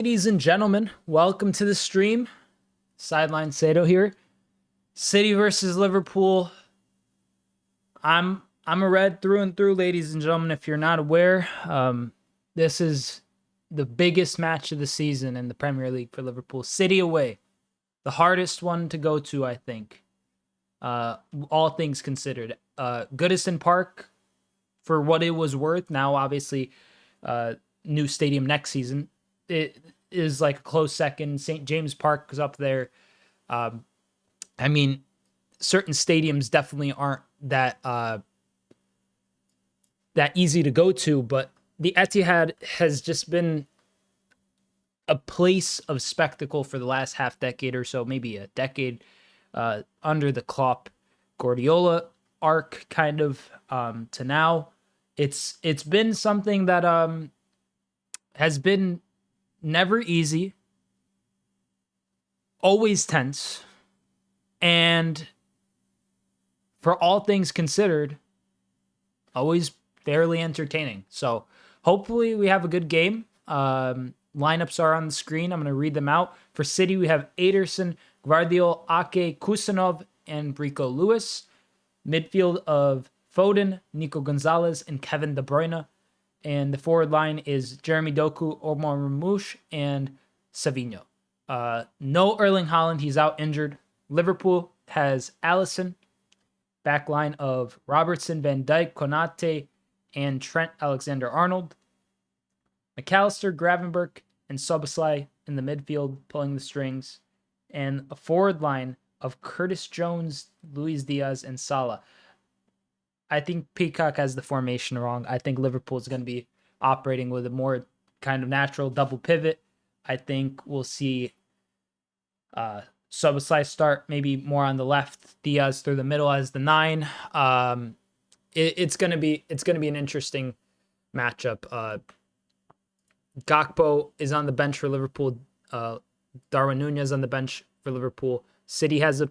Ladies and gentlemen, welcome to the stream. Sideline Sedo here. City versus Liverpool. I'm a red through and through, ladies and gentlemen. If you're not aware, this is the biggest match of the season in the Premier League for Liverpool. City away, the hardest one to go to, I think. All things considered, Goodison Park, for what it was worth. Now, obviously, new stadium next season. It is like a close second. St. James Park is up there. I mean, certain stadiums definitely aren't that easy to go to, but the Etihad has just been a place of spectacle for the last half decade or so, maybe a decade, under the Klopp Guardiola arc, kind of, to now. It's been something that has been never easy, always tense, and for all things considered, always fairly entertaining. So hopefully we have a good game. Lineups are on the screen. I'm going to read them out. For City, we have Ederson, Gvardiol, Ake, Kusanov, and Brico Lewis. Midfield of Foden, Nico Gonzalez, and Kevin De Bruyne. And the forward line is Jeremy Doku, Omar Marmoush, and Savinho. No Erling Haaland. He's out injured. Liverpool has Alisson. Back line of Robertson, Van Dijk, Konate, and Trent Alexander-Arnold. McAllister, Gravenberch, and Szoboszlai in the midfield, pulling the strings. And a forward line of Curtis Jones, Luis Diaz, and Salah. I think Peacock has the formation wrong. I think Liverpool is going to be operating with a more kind of natural double pivot. I think we'll see Szoboszlai start maybe more on the left, Diaz through the middle as the 9. It's gonna be an interesting matchup. Gakpo is on the bench for Liverpool. Darwin Nunez on the bench for Liverpool. City has a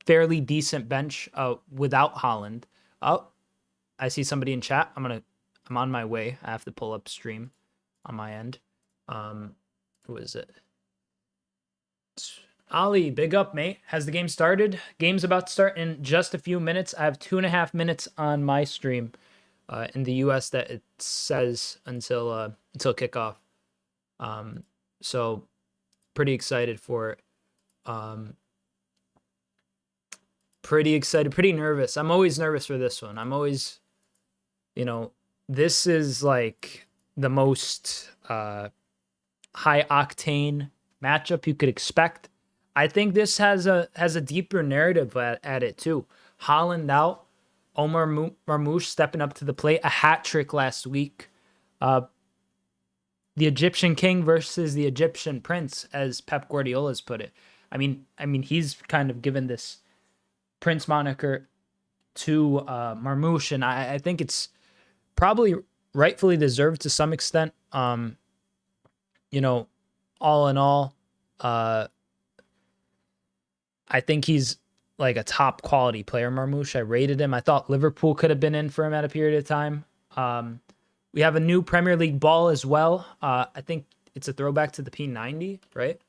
fairly decent bench without Haaland. Oh, I see somebody in chat. I'm on my way. I have to pull up stream on my end. Who is it? Ali, big up, mate. Has the game started? Game's about to start in just a few minutes. I have 2.5 minutes on my stream in the US that it says until kickoff. So pretty excited for it. Pretty excited, pretty nervous. I'm always nervous for this one. I'm always, this is like the most high octane matchup you could expect. I think this has a deeper narrative at it too. Haaland out, Omar Marmoush stepping up to the plate, a hat trick last week. The Egyptian king versus the Egyptian prince, as Pep Guardiola has put it. I mean, he's kind of given this Prince moniker to Marmoush, and I think it's probably rightfully deserved to some extent. All in all, I think he's like a top quality player, Marmoush. I rated him. I thought Liverpool could have been in for him at a period of time. We have a new Premier League ball as well. I think it's a throwback to the P90, right?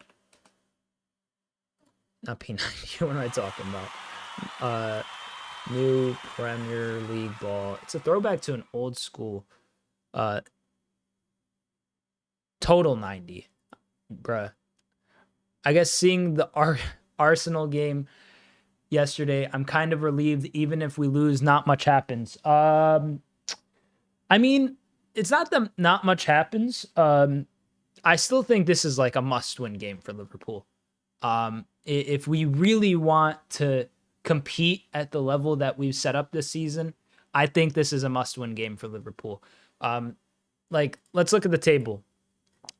Not P90. What am I talking about? New Premier League ball. It's a throwback to an old school total 90. Bruh. I guess seeing the Arsenal game yesterday, I'm kind of relieved. Even if we lose, not much happens. I mean, it's not that not much happens. I still think this is like a must-win game for Liverpool. If we really want to compete at the level that we've set up this season, I think this is a must-win game for Liverpool. Let's look at the table.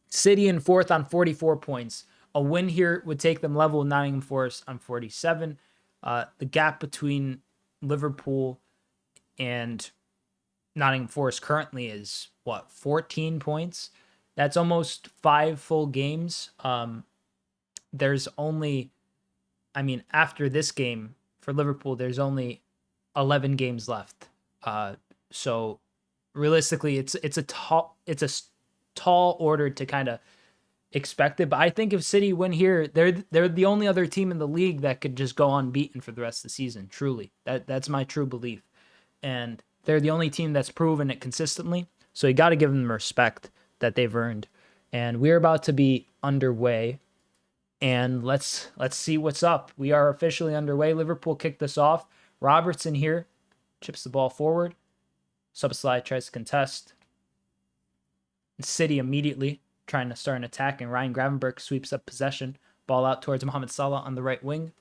City in 4th on 44 points. A win here would take them level with Nottingham Forest on 47. The gap between Liverpool and Nottingham Forest currently is, 14 points? That's almost 5 full games. There's only, after this game for Liverpool, there's only 11 games left. So realistically, it's a tall order to kind of expected. But I think if City win here, they're the only other team in the league that could just go unbeaten for the rest of the season. Truly, that's my true belief, and they're the only team that's proven it consistently. So you got to give them respect that they've earned. And we're about to be underway. And let's see what's up. We are officially underway. Liverpool kicked us off. Robertson here chips the ball forward. Szoboszlai tries to contest. City immediately trying to start an attack, and Ryan Gravenberch sweeps up possession. Ball out towards Mohamed Salah on the right wing.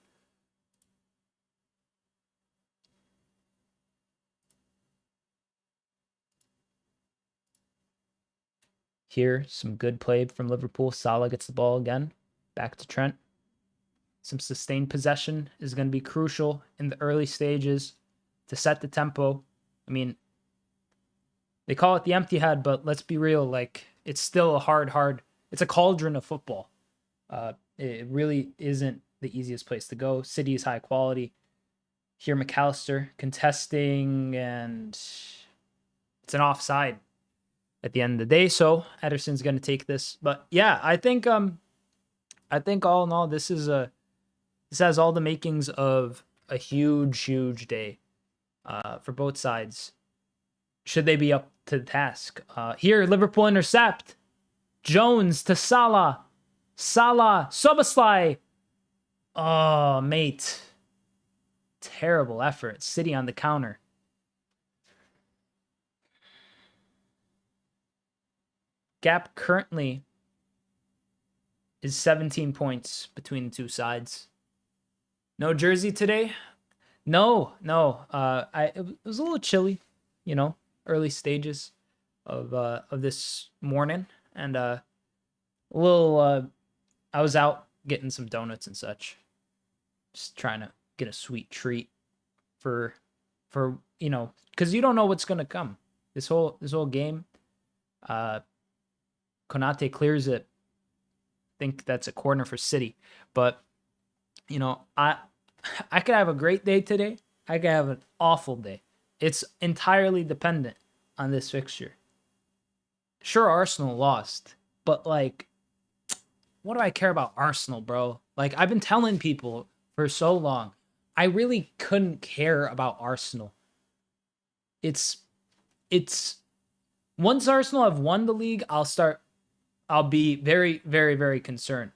Here, some good play from Liverpool. Salah gets the ball again. Back to Trent. Some sustained possession is going to be crucial in the early stages to set the tempo. I mean, they call it the empty head, but let's be real. Like, it's still a hard. It's a cauldron of football. It really isn't the easiest place to go. City is high quality. Here, McAllister contesting, and it's an offside at the end of the day. So Ederson's going to take this. But yeah, I think all in all, this has all the makings of a huge day for both sides. Should they be up to the task? Here, Liverpool intercept. Jones to Salah. Salah, Szoboszlai. Oh, mate. Terrible effort. City on the counter. Gap currently is 17 points between the two sides. No jersey today? No. It was a little chilly, early stages of this morning, and a little. I was out getting some donuts and such, just trying to get a sweet treat for because you don't know what's gonna come. This whole game. Konate clears it. I think that's a corner for City, but I could have a great day today. I could have an awful day. It's entirely dependent on this fixture. Sure, Arsenal lost, but like, what do I care about Arsenal, bro? Like, I've been telling people for so long, I really couldn't care about Arsenal. It's once Arsenal have won the league, I'll be very, very, very concerned.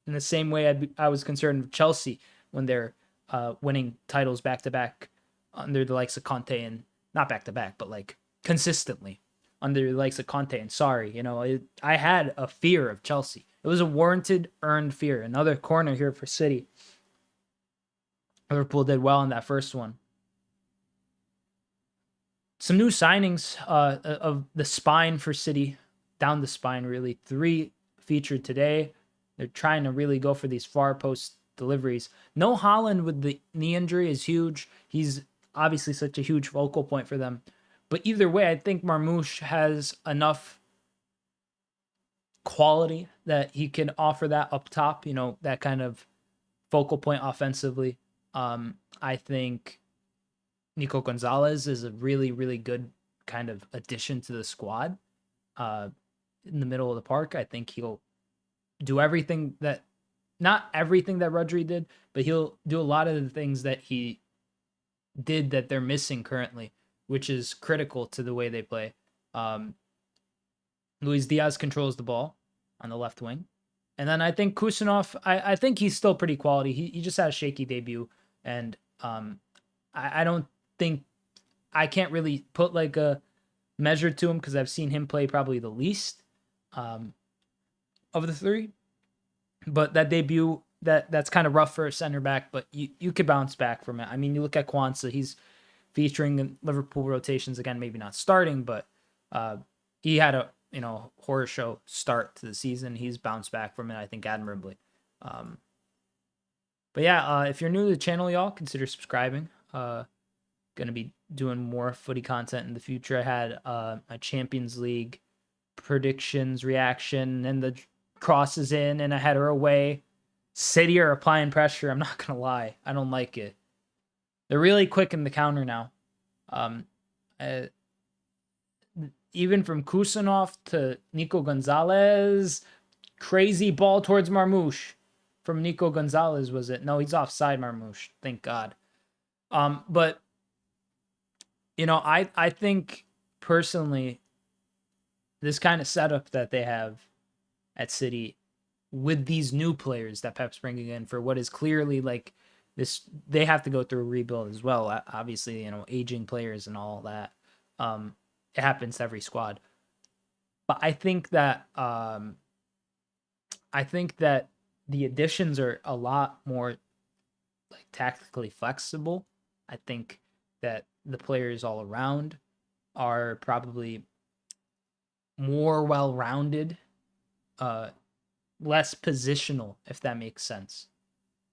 In the same way I was concerned with Chelsea when they're winning titles back-to-back under the likes of Conte, and not back-to-back, but like consistently under the likes of Conte and Sarri. I had a fear of Chelsea. It was a warranted, earned fear. Another corner here for City. Liverpool did well in that first one. Some new signings of the spine for City. Down the spine, really. 3 featured today. They're trying to really go for these far post deliveries. No Haaland with the knee injury is huge. He's obviously such a huge focal point for them. But either way, I think Marmoush has enough quality that he can offer that up top, that kind of focal point offensively. I think Nico Gonzalez is a really, really good kind of addition to the squad. In the middle of the park, I think he'll do everything that, not everything that Rodri did, but he'll do a lot of the things that he did that they're missing currently, which is critical to the way they play. Luis Diaz controls the ball on the left wing. And then I think Kusanov, I think he's still pretty quality. He just had a shaky debut. And I don't think, I can't really put like a measure to him because I've seen him play probably the least of the 3. But that debut, that's kind of rough for a center back, but you could bounce back from it. I mean, you look at Kwanzaa, he's featuring in Liverpool rotations again, maybe not starting, but he had a horror show start to the season. He's bounced back from it, I think, admirably. But yeah, if you're new to the channel, y'all, consider subscribing. Gonna be doing more footy content in the future. I had a Champions League predictions reaction, and the crosses in and a header away. City are applying pressure. I'm not gonna lie, I don't like it. They're really quick in the counter now. Even from Kusanov to Nico Gonzalez, crazy ball towards Marmoush from Nico Gonzalez, was it? No, he's offside, Marmoush. Thank God. But you know, I think personally, this kind of setup that they have at City with these new players that Pep's bringing in for what is clearly like this, they have to go through a rebuild as well. Obviously, you know, aging players and all that. It happens to every squad. But I think that the additions are a lot more like tactically flexible. I think that the players all around are probably more well-rounded, less positional, if that makes sense.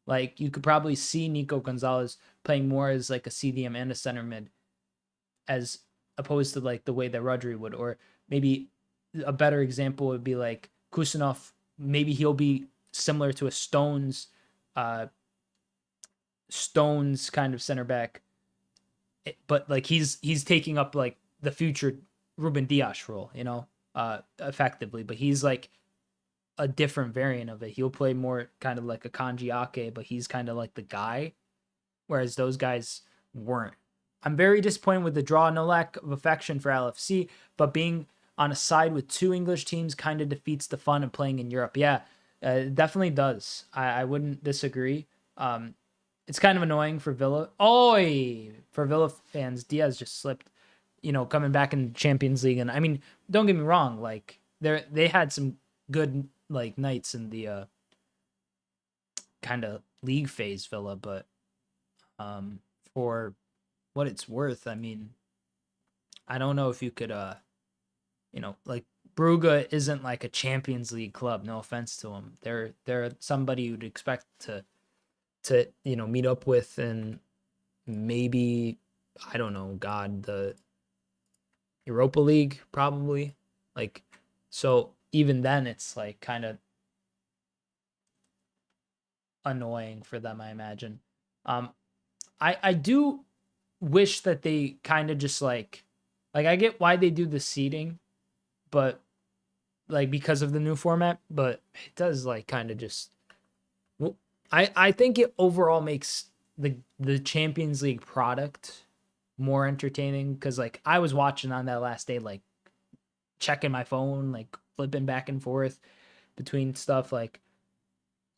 Like you could probably see Nico Gonzalez playing more as like a CDM and a center mid, as opposed to like the way that Rodri would, or maybe a better example would be like Kusanov. Maybe he'll be similar to a Stones kind of center back, but like he's taking up like the future Ruben Dias role, you know, effectively. But he's like a different variant of it. He'll play more kind of like a Kanji Ake, but he's kind of like the guy, whereas those guys weren't. I'm very disappointed with the draw. No lack of affection for LFC, but being on a side with two English teams kind of defeats the fun of playing in Europe. Yeah, it definitely does. I wouldn't disagree. It's kind of annoying for Villa. For Villa fans, Diaz just slipped, you know, coming back in Champions League. And I mean, don't get me wrong, like they had some good like nights in the kind of league phase, Villa, but for what it's worth, I mean, I don't know if you could you know, like Brugge isn't like a Champions League club, no offense to them. They're somebody you'd expect to you know, meet up with, and maybe, I don't know, God, the Europa League probably. Like, so even then it's like kind of annoying for them, I imagine. I do wish that they kind of just like I get why they do the seeding, but like because of the new format, but it does like kind of just, well, I think it overall makes the Champions League product more entertaining, because like I was watching on that last day, like checking my phone, like flipping back and forth between stuff, like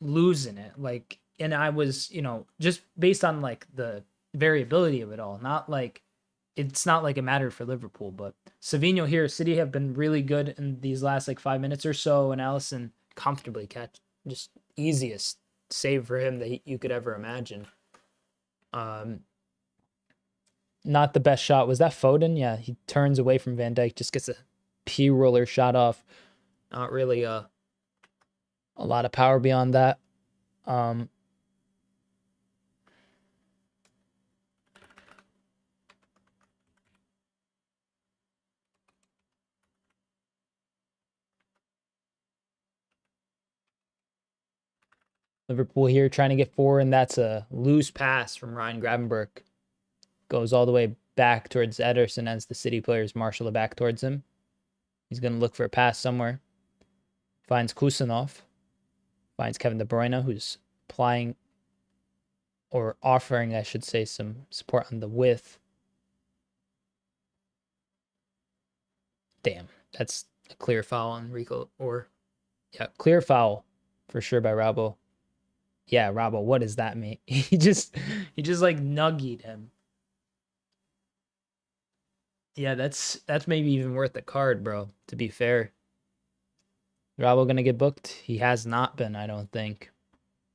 losing it, like, and I was, you know, just based on like the variability of it all, not like it's not like it mattered for Liverpool, but Savinho here, City have been really good in these last like 5 minutes or so, and Allison comfortably catch, just easiest save for him that you could ever imagine. Not the best shot. Was that Foden? Yeah, he turns away from Van Dijk, just gets a P-roller shot off. Not really a lot of power beyond that. Liverpool here trying to get forward, and that's a loose pass from Ryan Gravenberch. Goes all the way back towards Ederson as the City players marshal it back towards him. He's going to look for a pass somewhere. Finds Kusanov. Finds Kevin De Bruyne, who's applying, or offering, I should say, some support on the width. Damn, that's a clear foul on Rico. Or, yeah, clear foul for sure by Rabo. Yeah, Rabo, what does that mean? He just like nuggied him. Yeah, that's maybe even worth the card, bro, to be fair. Rabo gonna get booked? He has not been, I don't think.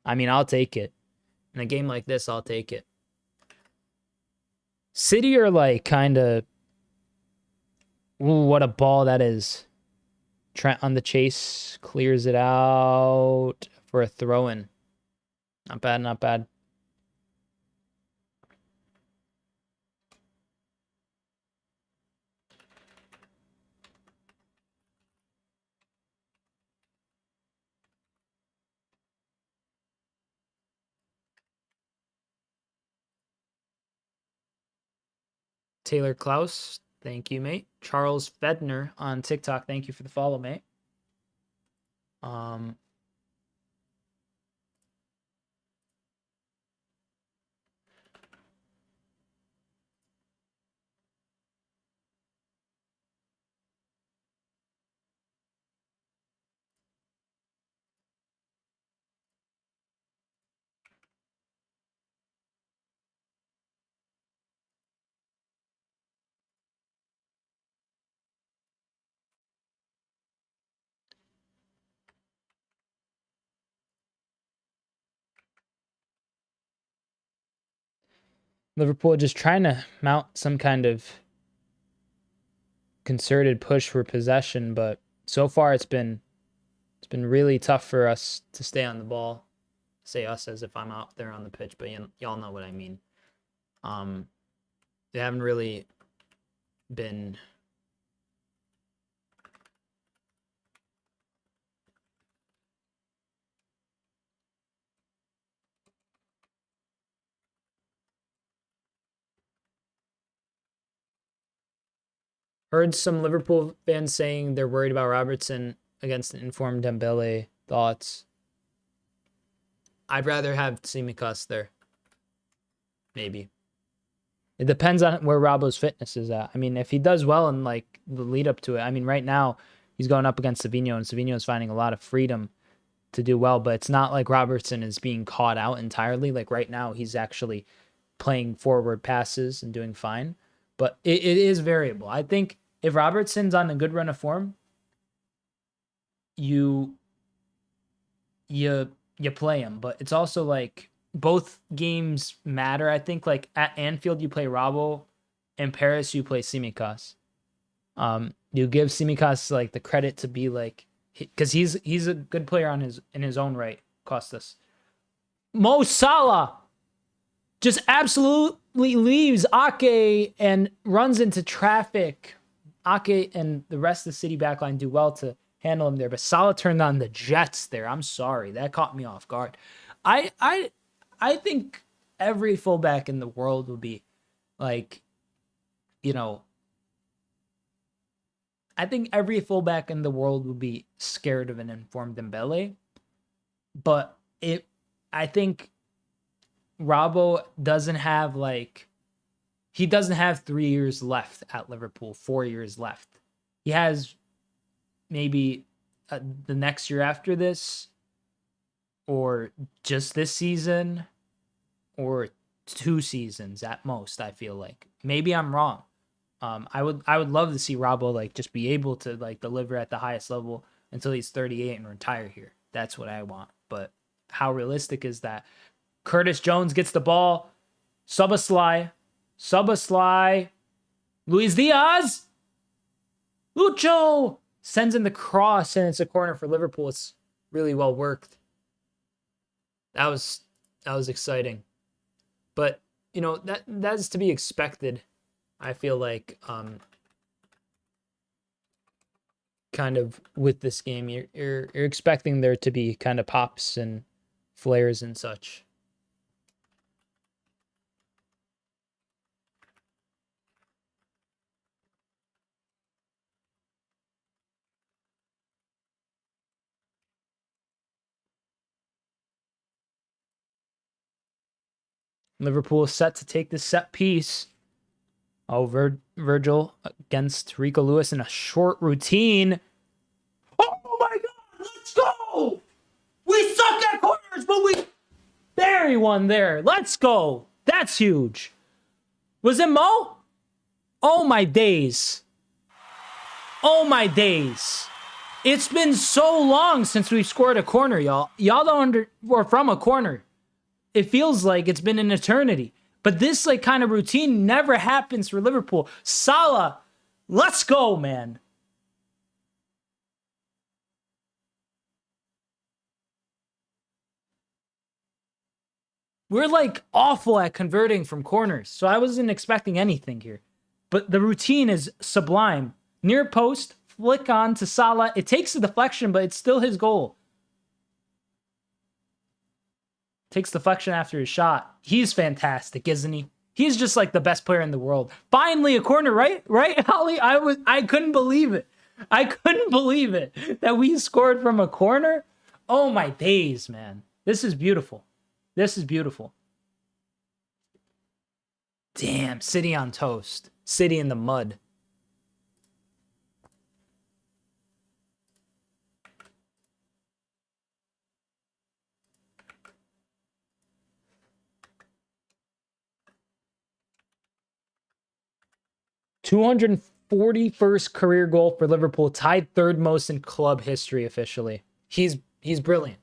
I mean, I'll take it. In a game like this, I'll take it. City are like kind of... Ooh, what a ball that is. Trent on the chase, clears it out for a throw-in. Not bad, not bad. Taylor Klaus, thank you, mate. Charles Fedner on TikTok, thank you for the follow, mate. Liverpool just trying to mount some kind of concerted push for possession, but so far it's been really tough for us to stay on the ball. Say us as if I'm out there on the pitch, but y'all know what I mean. They haven't really been heard some Liverpool fans saying they're worried about Robertson against an informed Dembele. Thoughts? I'd rather have Tsimikas there. Maybe. It depends on where Robbo's fitness is at. I mean, if he does well in like the lead up to it, I mean, right now he's going up against Savinho, and Savinho is finding a lot of freedom to do well, but it's not like Robertson is being caught out entirely. Like right now, he's actually playing forward passes and doing fine, but it is variable. I think if Robertson's on a good run of form, you play him, but it's also like both games matter. I think like at Anfield you play Robbo, in Paris you play Tsimikas. You give Tsimikas like the credit to be like, because he's a good player in his own right. Costas. Mo Salah just absolutely leaves Ake and runs into traffic. Ake and the rest of the City backline do well to handle him there, but Salah turned on the Jets there. I'm sorry, that caught me off guard. I think every fullback in the world would be like, I think every fullback in the world would be scared of an informed Dembele, but I think Robbo doesn't have he doesn't have 3 years left at Liverpool, 4 years left. He has maybe the next year after this, or just this season, or 2 seasons at most. I feel like maybe I'm wrong. I would love to see Robbo just be able to deliver at the highest level until he's 38 and retire here. That's what I want. But how realistic is that? Curtis Jones gets the ball. Szoboszlai. Luis Diaz. Lucho sends in the cross, and it's a corner for Liverpool. It's really well worked. That was exciting. But, that's to be expected. I feel like kind of with this game, you're expecting there to be kind of pops and flares and such. Liverpool is set to take this set piece. Oh, Virgil against Rico Lewis in a short routine. Oh my God, let's go! We suck at corners, but we bury one there. Let's go. That's huge. Was it Mo? Oh my days. Oh my days. It's been so long since we've scored a corner, y'all. Y'all we're from a corner. It feels like it's been an eternity. But this kind of routine never happens for Liverpool. Salah, let's go, man. We're awful at converting from corners, so I wasn't expecting anything here. But the routine is sublime. Near post, flick on to Salah. It takes a deflection, but it's still his goal. Takes deflection after his shot. He's fantastic, isn't he? He's just the best player in the world. Finally a corner, right? Right, Holly? I couldn't believe it. I couldn't believe it that we scored from a corner. Oh my days, man. This is beautiful. This is beautiful. Damn, City on toast. City in the mud. $241st career goal for Liverpool, tied third most in club history officially. He's brilliant.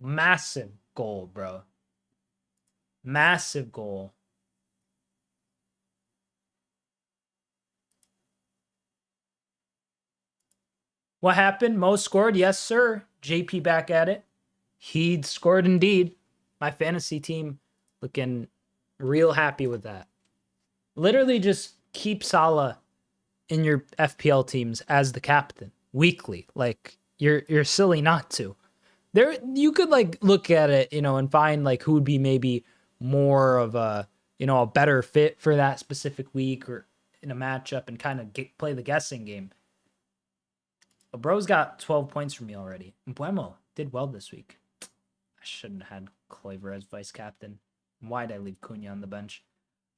Massive goal, bro. Massive goal. What happened? Mo scored? Yes, sir. JP back at it. He'd scored indeed. My fantasy team looking real happy with that. Literally just keep Salah in your FPL teams as the captain weekly. Like you're silly not to. There you could like look at it, and find like who would be maybe more of a, a better fit for that specific week or in a matchup and kind of play the guessing game. But bro's got 12 points from me already. Mbuemo did well this week. I shouldn't have had Kluivert as vice captain. Why'd I leave Cunha on the bench?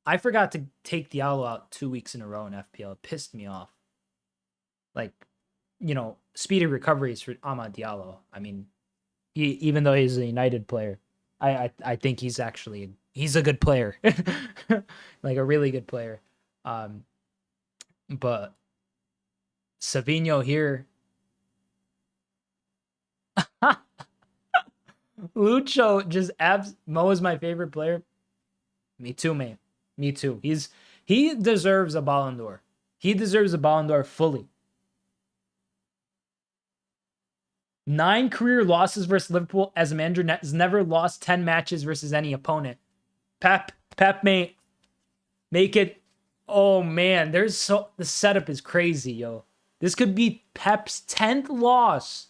I forgot to take Diallo out 2 weeks in a row in FPL. It pissed me off. Like, speedy recoveries for Amad Diallo. I mean, even though he's a United player, I think he's actually he's a good player, like a really good player. But Savinho here, Lucho just Mo is my favorite player. Me too, man. Me too. He deserves a Ballon d'Or. He deserves a Ballon d'Or fully. 9 career losses versus Liverpool as a manager, has never lost 10 matches versus any opponent. Pep may make it. Oh man, the setup is crazy, yo. This could be Pep's 10th loss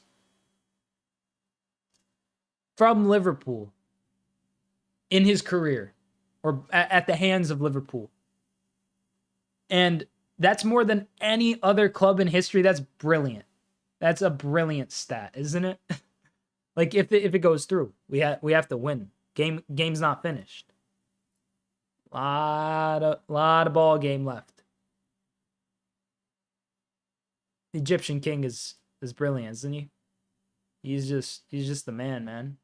from Liverpool in his career, or at the hands of Liverpool. And that's more than any other club in history. That's brilliant. That's a brilliant stat, isn't it? Like if it goes through, we have to win. Game's not finished. Lot of ball game left. The Egyptian king is brilliant, isn't he? He's just the man.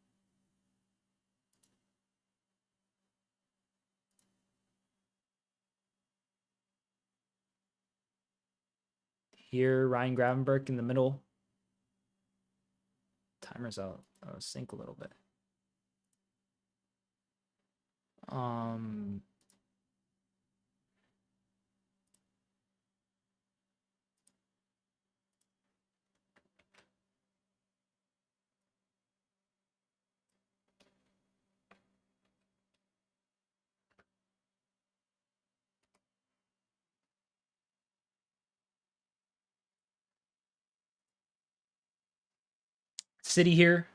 Here, Ryan Gravenberch in the middle. Timer's out. I'll sync a little bit. City here.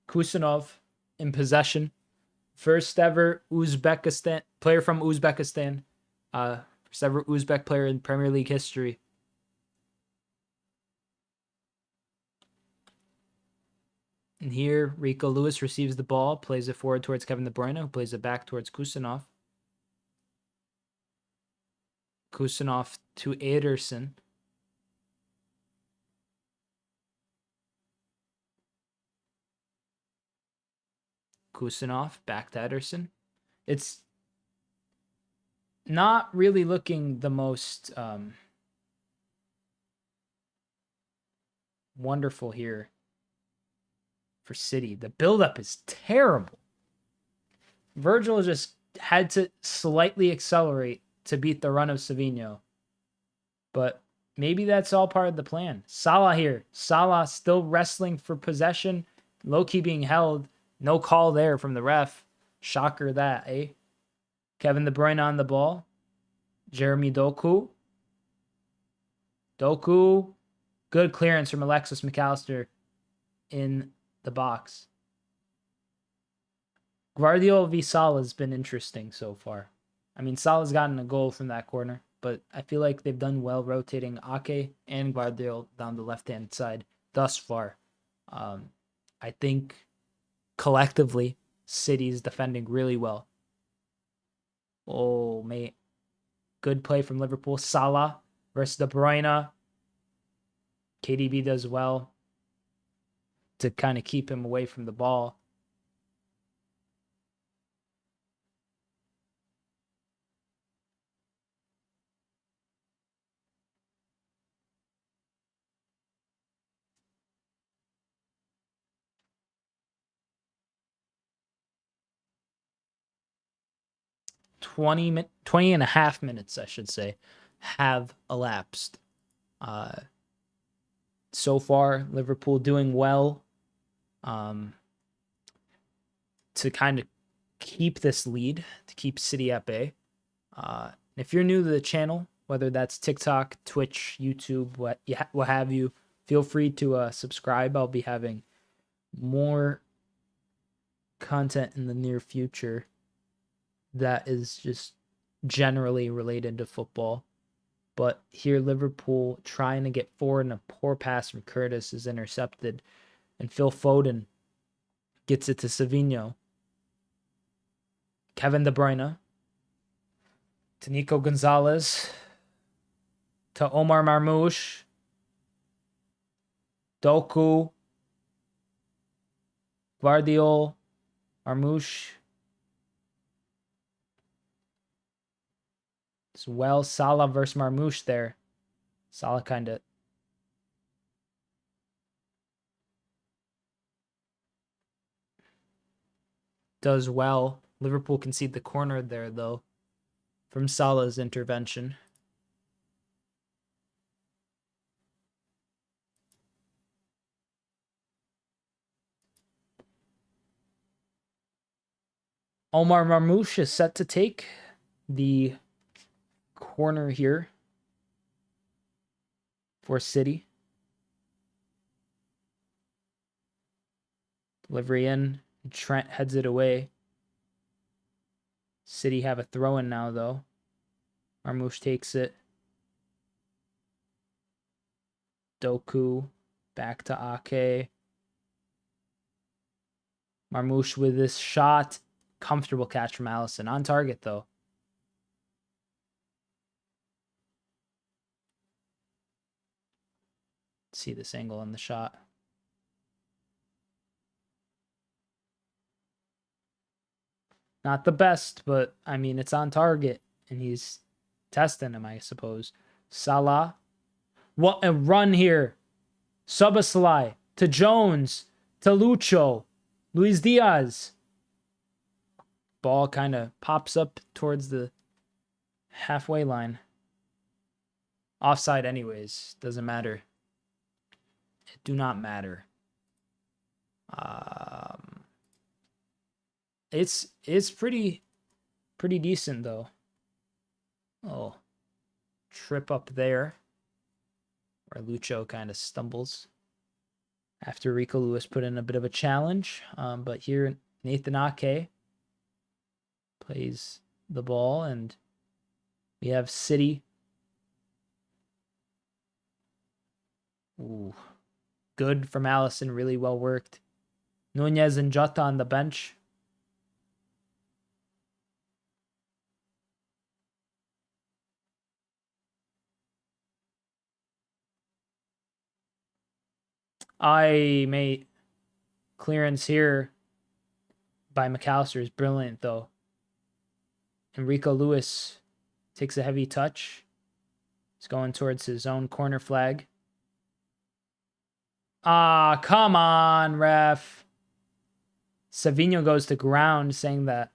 Kusanov in possession. First ever Uzbekistan player from Uzbekistan. First ever Uzbek player in Premier League history. And here, Rico Lewis receives the ball, plays it forward towards Kevin De Bruyne, who plays it back towards Kusanov. Kusanov to Ederson. Kusanov back to Ederson. It's not really looking the most wonderful here for City. The buildup is terrible. Virgil just had to slightly accelerate to beat the run of Savinho. But maybe that's all part of the plan. Salah here. Salah still wrestling for possession. Low-key being held. No call there from the ref. Shocker that, eh? Kevin De Bruyne on the ball. Jeremy Doku. Good clearance from Alexis McAllister in the box. Guardiola v Salah has been interesting so far. I mean, Salah's gotten a goal from that corner, but I feel like they've done well rotating Ake and Guardiola down the left-hand side thus far. I think collectively, City's defending really well. Oh, mate. Good play from Liverpool. Salah versus De Bruyne. KDB does well to kind of keep him away from the ball. Twenty and a half minutes, I should say, have elapsed. So far, Liverpool doing well to kind of keep this lead, to keep City at bay. If you're new to the channel, whether that's TikTok, Twitch, YouTube, what have you, feel free to subscribe. I'll be having more content in the near future that is just generally related to football. But here, Liverpool trying to get forward, and a poor pass from Curtis is intercepted, and Phil Foden gets it to Savinho. Kevin De Bruyne to Nico Gonzalez to Omar Marmoush. Doku. Guardiola. Marmoush. As well, Salah versus Marmoush there. Salah kind of does well. Liverpool concede the corner there, though, from Salah's intervention. Omar Marmoush is set to take the corner here for City. Delivery in. Trent heads it away. City have a throw-in now, though. Marmoush takes it. Doku back to Ake. Marmoush with this shot. Comfortable catch from Allison. On target, though. See this angle on the shot. Not the best, but I mean, it's on target, and he's testing him, I suppose. Salah. What a run here. Szoboszlai to Jones to Lucho. Luis Diaz. Ball kind of pops up towards the halfway line. Offside anyways. Doesn't matter. It do not matter. It's pretty decent, though. Oh, trip up there where Lucho kind of stumbles after Rico Lewis put in a bit of a challenge. But here Nathan Ake plays the ball, and we have City. Ooh, good from Allison, really well worked. Nunez and Jota on the bench. Mate, clearance here by McAllister is brilliant, though. Enrico Lewis takes a heavy touch. He's going towards his own corner flag. Ah, come on, ref. Savinho goes to ground, saying that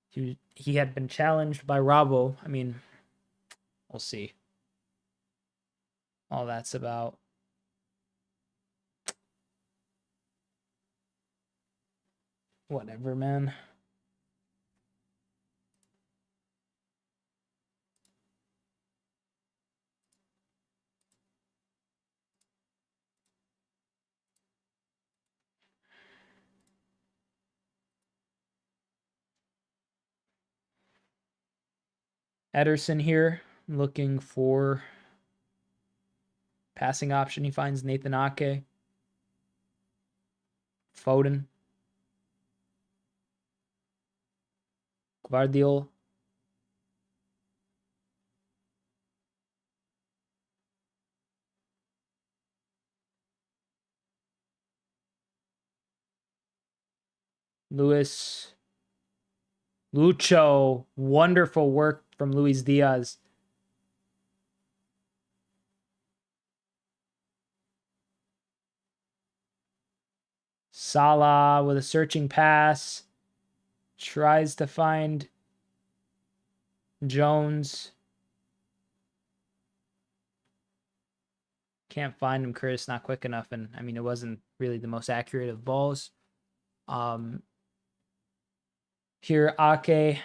he had been challenged by Robbo. I mean, we'll see. All that's about. Whatever, man. Ederson here, looking for passing option. He finds Nathan Ake. Foden. Guardiola. Luis. Lucho. Wonderful work from Luis Diaz. Salah with a searching pass. Tries to find Jones. Can't find him. Curtis not quick enough. And I mean, it wasn't really the most accurate of balls. Here, Ake.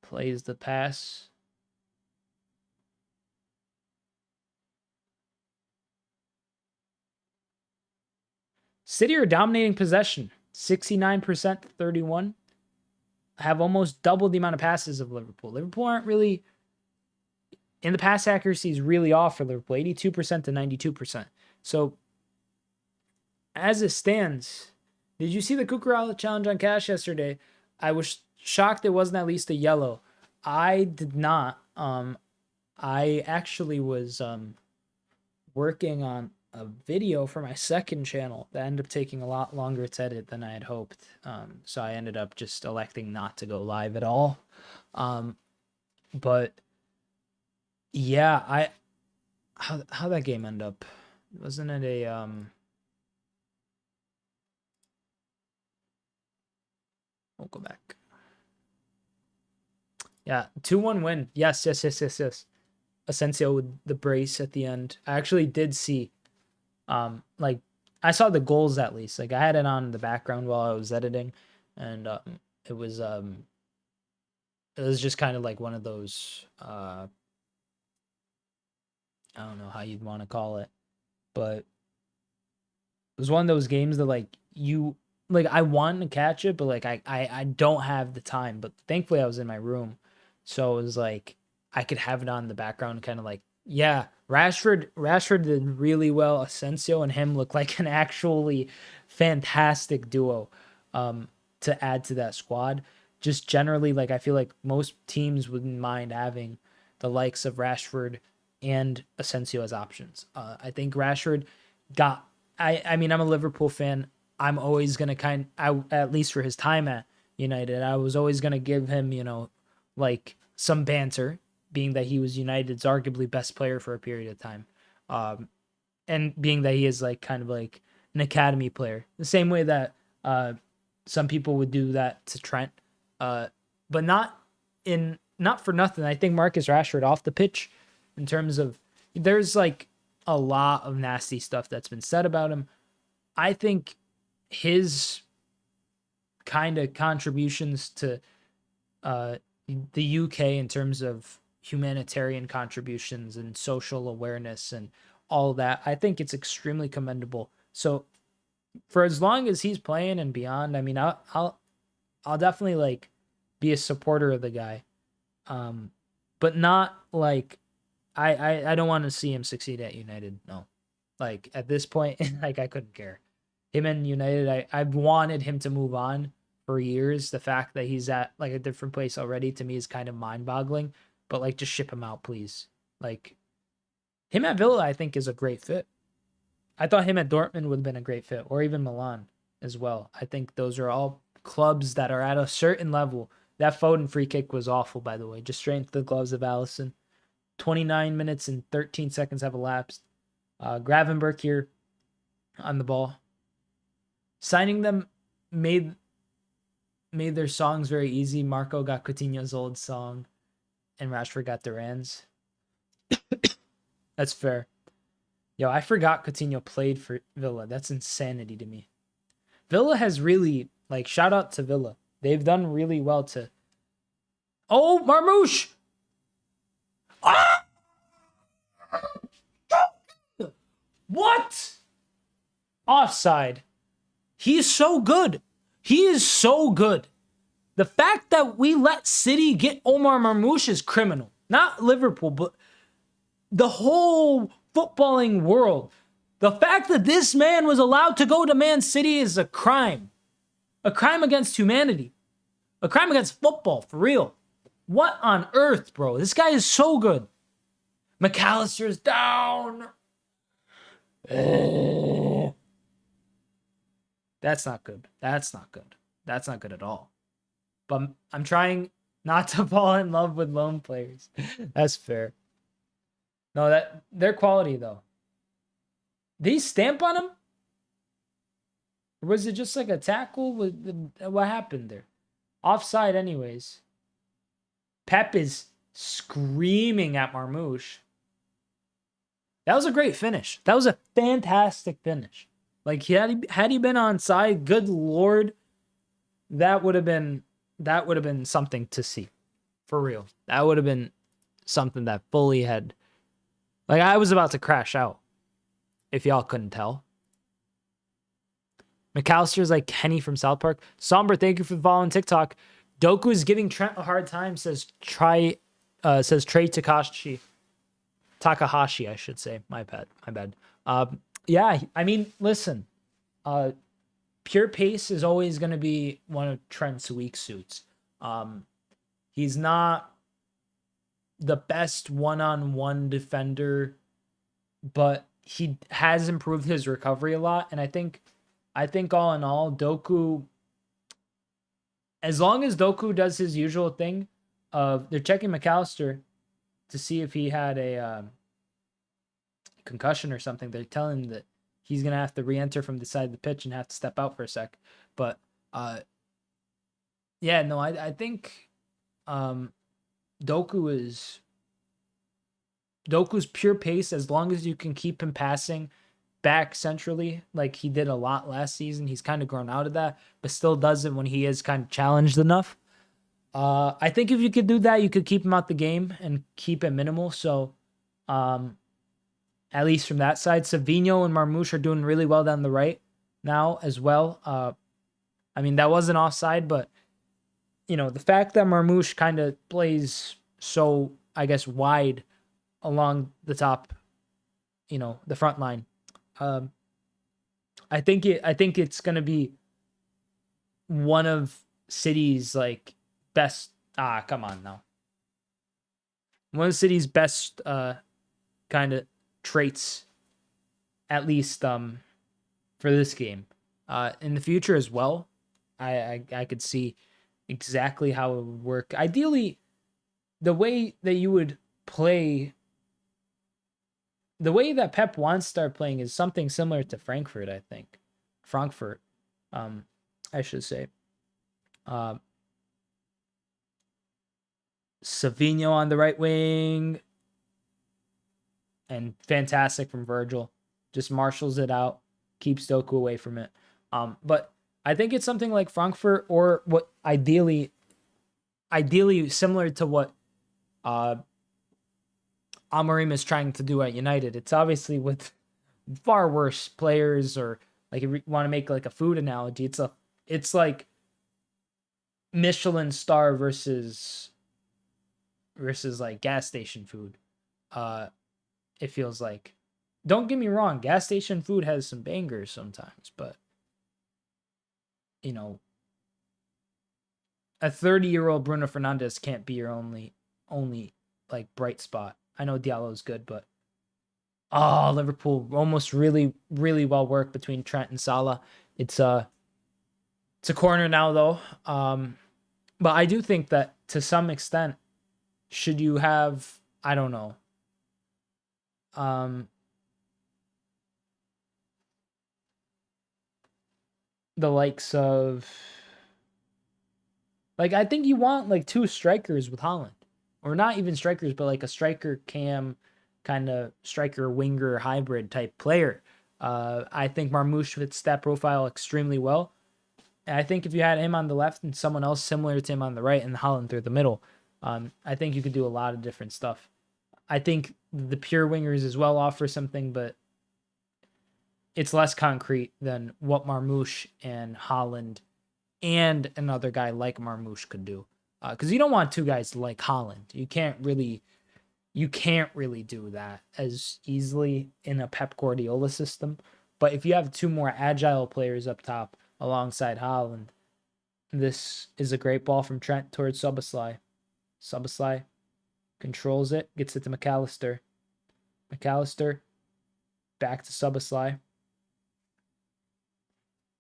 Plays the pass. City are dominating possession. 69% to 31. Have almost double the amount of passes of Liverpool. Liverpool aren't really... And the pass accuracy is really off for Liverpool. 82% to 92%. So, as it stands, did you see the Cucurella challenge on Cash yesterday? I was shocked it wasn't at least a yellow. I did not. I actually was working on a video for my second channel that ended up taking a lot longer to edit than I had hoped. So I ended up just electing not to go live at all. But yeah, how that game end up? Wasn't it a we'll go back. Yeah, 2-1 win. Yes. Asensio with the brace at the end. I actually did see like I saw the goals at least. Like I had it on in the background while I was editing, and it was just kind of like one of those I don't know how you'd want to call it, but it was one of those games that like I wanted to catch it, but like I don't have the time. But thankfully I was in my room, so it was like I could have it on in the background, kind of like, yeah, Rashford did really well. Asensio and him look like an actually fantastic duo to add to that squad. Just generally, like I feel like most teams wouldn't mind having the likes of Rashford and Asensio as options. I think Rashford got. I mean, I'm a Liverpool fan. I'm always gonna at least for his time at United, I was always gonna give him, like some banter, being that he was United's arguably best player for a period of time, and being that he is like kind of like an academy player, the same way that some people would do that to Trent, but not for nothing. I think Marcus Rashford off the pitch, in terms of there's like a lot of nasty stuff that's been said about him. I think his kind of contributions to the UK in terms of humanitarian contributions and social awareness and all that, I think it's extremely commendable. So for as long as he's playing and beyond, I mean, I'll definitely like be a supporter of the guy, but not like I don't want to see him succeed at United. No, like at this point, like I couldn't care. Him and United, I've wanted him to move on for years. The fact that he's at like a different place already to me is kind of mind-boggling. But like, just ship him out, please. Like him at Villa, I think is a great fit. I thought him at Dortmund would have been a great fit, or even Milan as well. I think those are all clubs that are at a certain level. That Foden free kick was awful, by the way. Just straight into the gloves of Allison. 29 minutes and 13 seconds have elapsed. Gravenberch here on the ball. Signing them made their songs very easy. Marco got Coutinho's old song, and Rashford got Duran's. That's fair. Yo, I forgot Coutinho played for Villa. That's insanity to me. Villa has really, like, shout out to Villa. They've done really well to... Oh, Marmoush! Ah! What? offside. He's so good. He is so good. The fact that we let City get Omar Marmoush is criminal. Not Liverpool, but the whole footballing world. The fact that this man was allowed to go to Man City is a crime. A crime against humanity. A crime against football, for real. What on earth, bro? This guy is so good. McAllister's down. That's not good. That's not good. That's not good at all. But I'm trying not to fall in love with lone players. That's fair. No, they're quality though. Did he stamp on him? Or was it just like a tackle? What happened there? Offside anyways. Pep is screaming at Marmoush. That was a great finish. That was a fantastic finish. Like, had he been onside, good lord, that would have been something to see. For real. That would have been something that fully had, like, I was about to crash out, if y'all couldn't tell. McAllister's like Kenny from South Park. Somber, thank you for following TikTok. Doku is giving Trent a hard time, says Trey Takahashi. Takahashi, I should say. My bad. Yeah, I mean, listen. Pure pace is always going to be one of Trent's weak suits. He's not the best one-on-one defender, but he has improved his recovery a lot. And I think all in all, Doku, as long as Doku does his usual thing of they're checking McAllister to see if he had a concussion or something. They're telling him that he's going to have to re-enter from the side of the pitch and have to step out for a sec. But yeah, no, I think Doku's pure pace, as long as you can keep him passing back centrally like he did a lot last season. He's kind of grown out of that, but still does it when he is kind of challenged enough. I think if you could do that, you could keep him out the game and keep it minimal. So at least from that side, Savinho and Marmoush are doing really well down the right now as well. I mean, that wasn't offside, but you know, the fact that Marmoush kind of plays so, I guess, wide along the top, you know, the front line. I think it's gonna be one of City's like best. Come on now. One of City's best kind of traits, at least for this game. In the future as well, I could see exactly how it would work. Ideally, the way that you would play. The way that Pep wants to start playing is something similar to Frankfurt, I think. Frankfurt, I should say. Savinho on the right wing. And fantastic from Virgil. Just marshals it out. Keeps Doku away from it. But I think it's something like Frankfurt, or what ideally similar to what Amorim is trying to do at United. It's obviously with far worse players, or like if you want to make like a food analogy, it's like Michelin star versus like gas station food. It feels like. Don't get me wrong, gas station food has some bangers sometimes, but you know, a 30-year-old Bruno Fernandes can't be your only like bright spot. I know Diallo's good, but Liverpool almost really, really well worked between Trent and Salah. It's a corner now though. But I do think that to some extent, should you have, I don't know, the likes of, like, I think you want like two strikers with Haaland. Or not even strikers, but like a striker cam, kind of striker winger hybrid type player. I think Marmoush fits that profile extremely well. And I think if you had him on the left and someone else similar to him on the right and Haaland through the middle, I think you could do a lot of different stuff. I think the pure wingers as well offer something, but it's less concrete than what Marmoush and Holland and another guy like Marmoush could do. Because you don't want two guys like Holland. You can't really do that as easily in a Pep Guardiola system. But if you have two more agile players up top alongside Holland, this is a great ball from Trent towards Szoboszlai. Szoboszlai controls it, gets it to McAllister. McAllister back to Szoboszlai.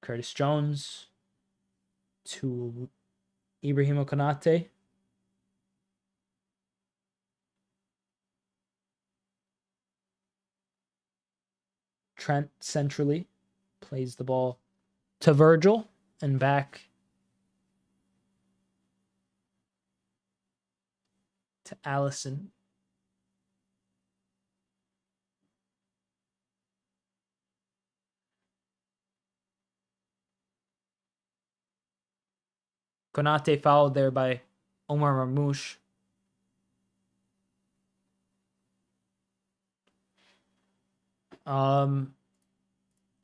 Curtis Jones to Ibrahimo Konate. Trent centrally plays the ball to Virgil and back to Allison. Konate fouled there by Omar Marmoush.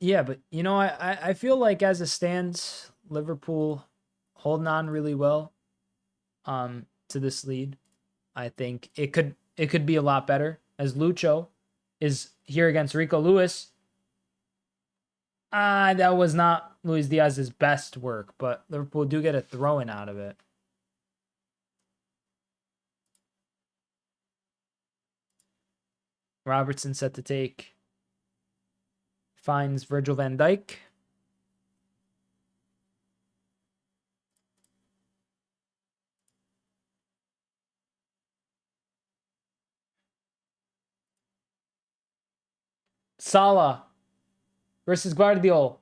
Yeah, but you know, I feel like as it stands, Liverpool holding on really well to this lead. I think it could be a lot better, as Lucho is here against Rico Lewis. That was not Luis Diaz's best work, but Liverpool do get a throw-in out of it. Robertson set to take. Finds Virgil van Dijk. Salah versus Guardiola.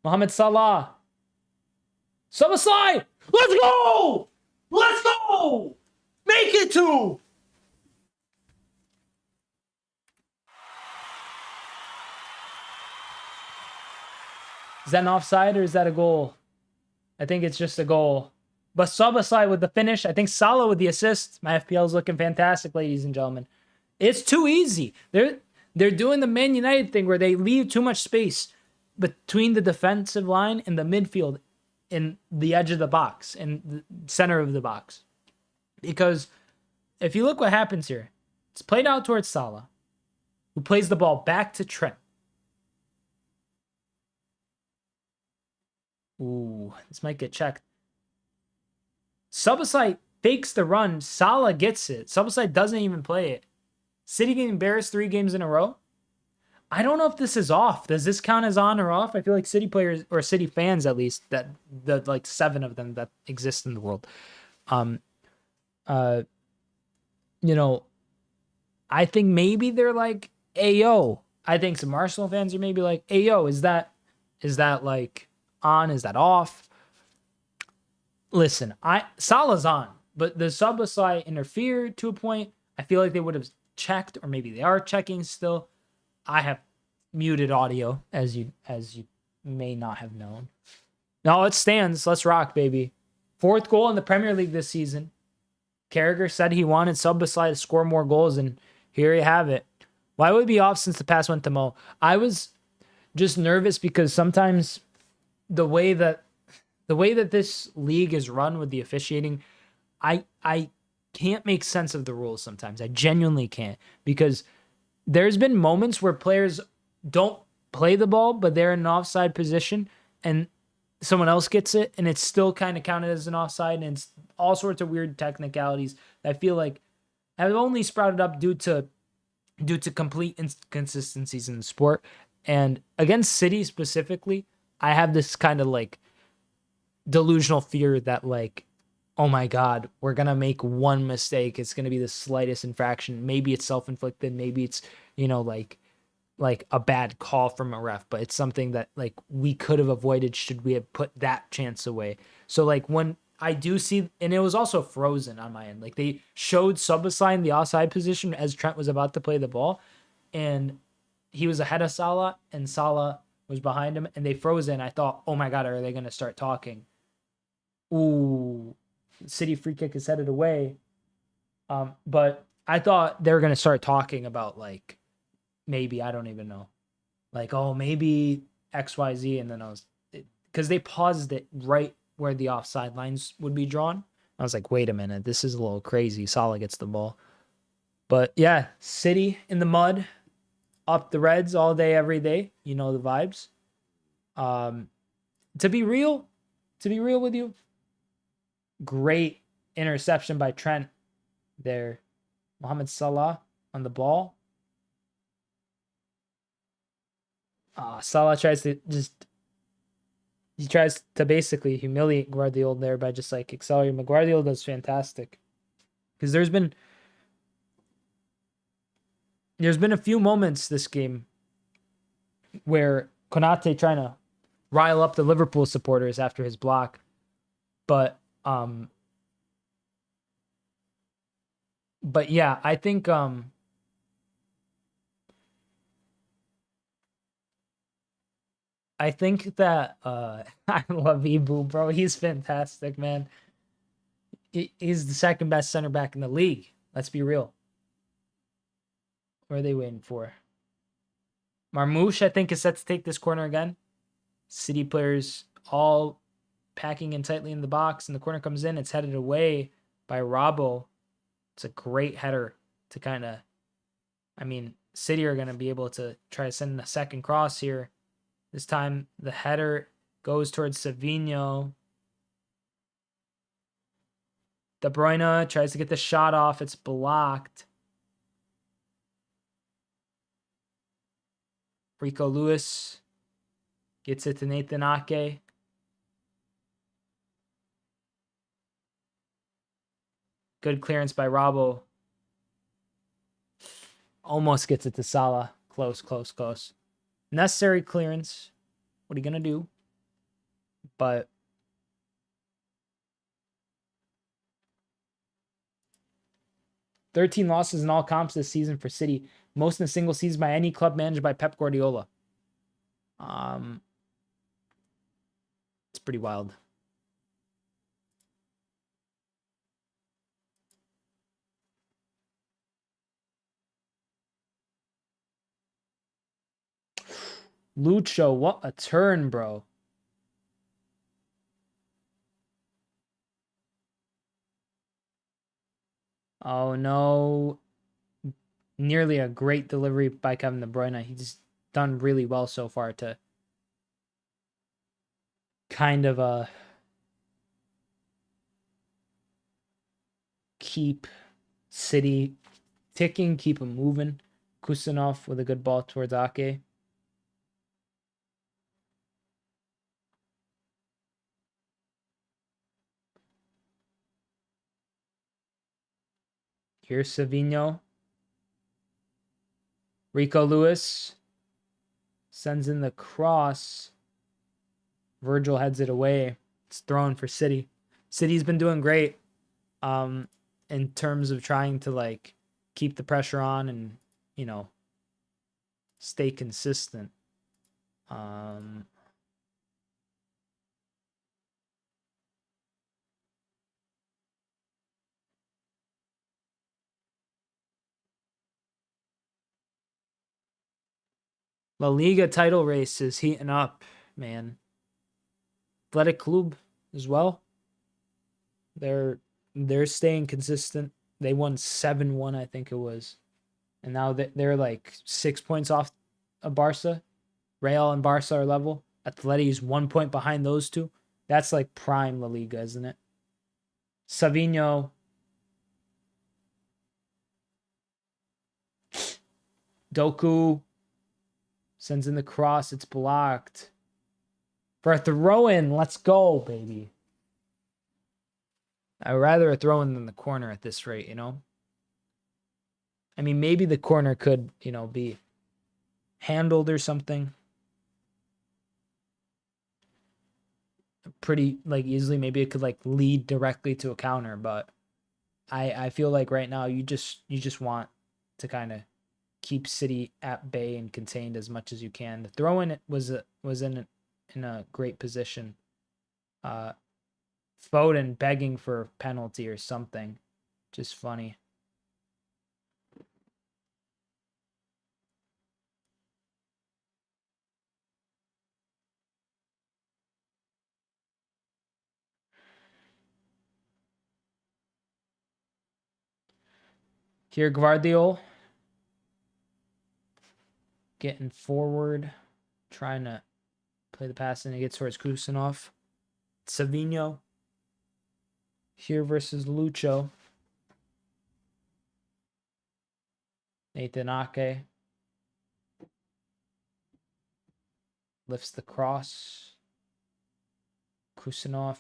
Mohamed Salah. Szoboszlai! Let's go! Let's go! Make it two! Is that an offside or is that a goal? I think it's just a goal. But Szoboszlai with the finish. I think Salah with the assist. My FPL is looking fantastic, ladies and gentlemen. It's too easy. They're doing the Man United thing where they leave too much space between the defensive line and the midfield in the edge of the box, in the center of the box. Because if you look what happens here, it's played out towards Salah, who plays the ball back to Trent. Ooh, this might get checked. Szoboszlai fakes the run. Salah gets it. Szoboszlai doesn't even play it. City getting embarrassed 3 games in a row. I don't know if this is off. Does this count as on or off? I feel like City players, or City fans at least, that the like 7 of them that exist in the world. You know, I think maybe they're like, ayo. I think some Arsenal fans are maybe like, ayo, is that like on? Is that off? Listen, Salah's on, but the Szoboszlai interfered to a point. I feel like they would have checked, or maybe they are checking still. I have muted audio, as you may not have known. No, it stands. Let's rock, baby. 4th goal in the Premier League this season. Carragher said he wanted Szoboszlai to score more goals, and here you have it. Why would it be off since the pass went to Mo? I was just nervous because sometimes the way that this league is run with the officiating, I can't make sense of the rules sometimes. I genuinely can't, because there's been moments where players don't play the ball, but they're in an offside position and someone else gets it, and it's still kind of counted as an offside, and it's all sorts of weird technicalities that I feel like have only sprouted up due to complete inconsistencies in the sport. And against City specifically, I have this kind of like delusional fear that like, oh my God, we're going to make one mistake. It's going to be the slightest infraction. Maybe it's self-inflicted. Maybe it's, you know, like a bad call from a ref, but it's something that like we could have avoided should we have put that chance away. So like when I do see, and it was also frozen on my end, like they showed Szoboszlai in the offside position as Trent was about to play the ball, and he was ahead of Salah and Salah was behind him, and they froze in. I thought, oh my God, are they going to start talking? Ooh, City free kick is headed away. But I thought they were going to start talking about like, maybe, I don't even know. like, oh, maybe XYZ. And then because they paused it right where the offside lines would be drawn. I was like, wait a minute, this is a little crazy. Salah gets the ball. But yeah, City in the mud, up the Reds all day, every day. You know the vibes. To be real with you, great interception by Trent there. Mohamed Salah on the ball. Salah tries to basically humiliate Guardiola there by just like accelerating. Guardiola does fantastic. Because there's been a few moments this game where Konate trying to rile up the Liverpool supporters after his block. But yeah, I think that I love Ibu, bro. He's fantastic, man. He's the second best center back in the league. Let's be real. What are they waiting for? Marmoush, I think, is set to take this corner again. City players all packing in tightly in the box, and the corner comes in. It's headed away by Robbo. It's a great header to kind of, City are going to be able to try to send a second cross here. This time the header goes towards Savinho. De Bruyne tries to get the shot off. It's blocked. Rico Lewis gets it to Nathan Ake. Good clearance by Robbo. Almost gets it to Salah. Close. Necessary clearance. What are you going to do? But 13 losses in all comps this season for City. Most in a single season by any club managed by Pep Guardiola. It's pretty wild. Lucho, what a turn, bro. Oh, no. Nearly a great delivery by Kevin De Bruyne. He's done really well so far to kind of keep City ticking, keep them moving. Kusanov with a good ball towards Ake. Here's Savinho. Rico Lewis sends in the cross. Virgil heads it away. It's thrown for City. City's been doing great in terms of trying to like keep the pressure on and, stay consistent. La Liga title race is heating up, man. Athletic Club as well. They're staying consistent. They won 7-1, I think it was. And now they're like 6 points off of Barca. Real and Barca are level. Atleti is 1 point behind those two. That's like prime La Liga, isn't it? Savinho. Doku sends in the cross. It's blocked. For a throw-in. Let's go, baby. I'd rather a throw-in than the corner at this rate, maybe the corner could, be handled or something. Pretty, like, easily. Maybe it could, like, lead directly to a counter, but I feel like right now you just want to kind of keep City at bay and contained as much as you can. The throw-in was in a great position. Foden begging for penalty or something. Just funny. Here, Guardiola getting forward, trying to play the pass, and he gets towards Kusanov. Savinho here versus Lucho. Nathan Ake lifts the cross. Kusanov.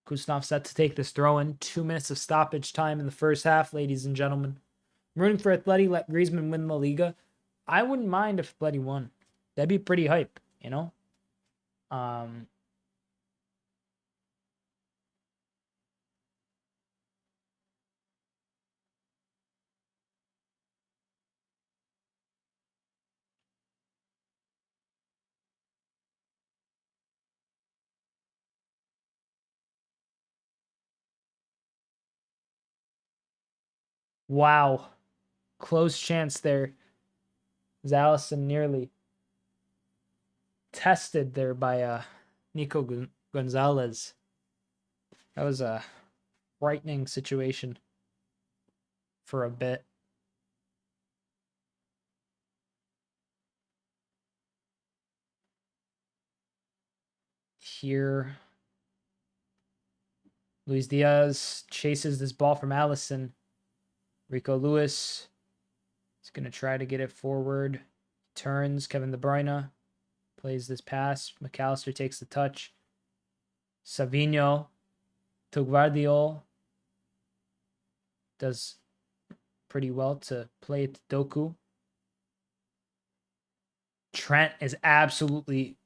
Kusanov set to take this throw in. 2 minutes of stoppage time in the first half, ladies and gentlemen. I'm rooting for Atleti. Let Griezmann win La Liga. I wouldn't mind if Atleti won. That'd be pretty hype, you know? Wow. Close chance there. Zalison nearly tested there by Nico Gonzalez. That was a frightening situation for a bit. Here, Luis Diaz chases this ball from Allison. Rico Lewis is going to try to get it forward. Turns. Kevin De Bruyne plays this pass. McAllister takes the touch. Savinho to Guardiola. Does pretty well to play it to Doku. Trent is absolutely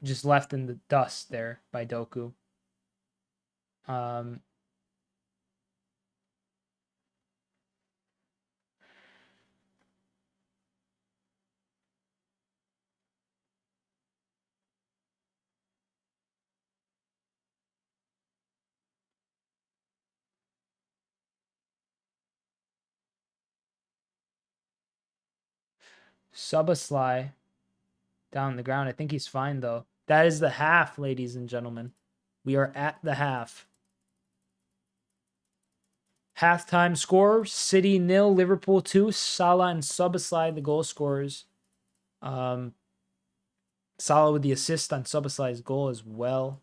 just left in the dust there by Doku. Subaslai down the ground. I think he's fine, though. That is the half, ladies and gentlemen. We are at the half. Halftime score, City 0, Liverpool 2. Salah and Subaslai, the goal scorers. Salah with the assist on Subaslai's goal as well,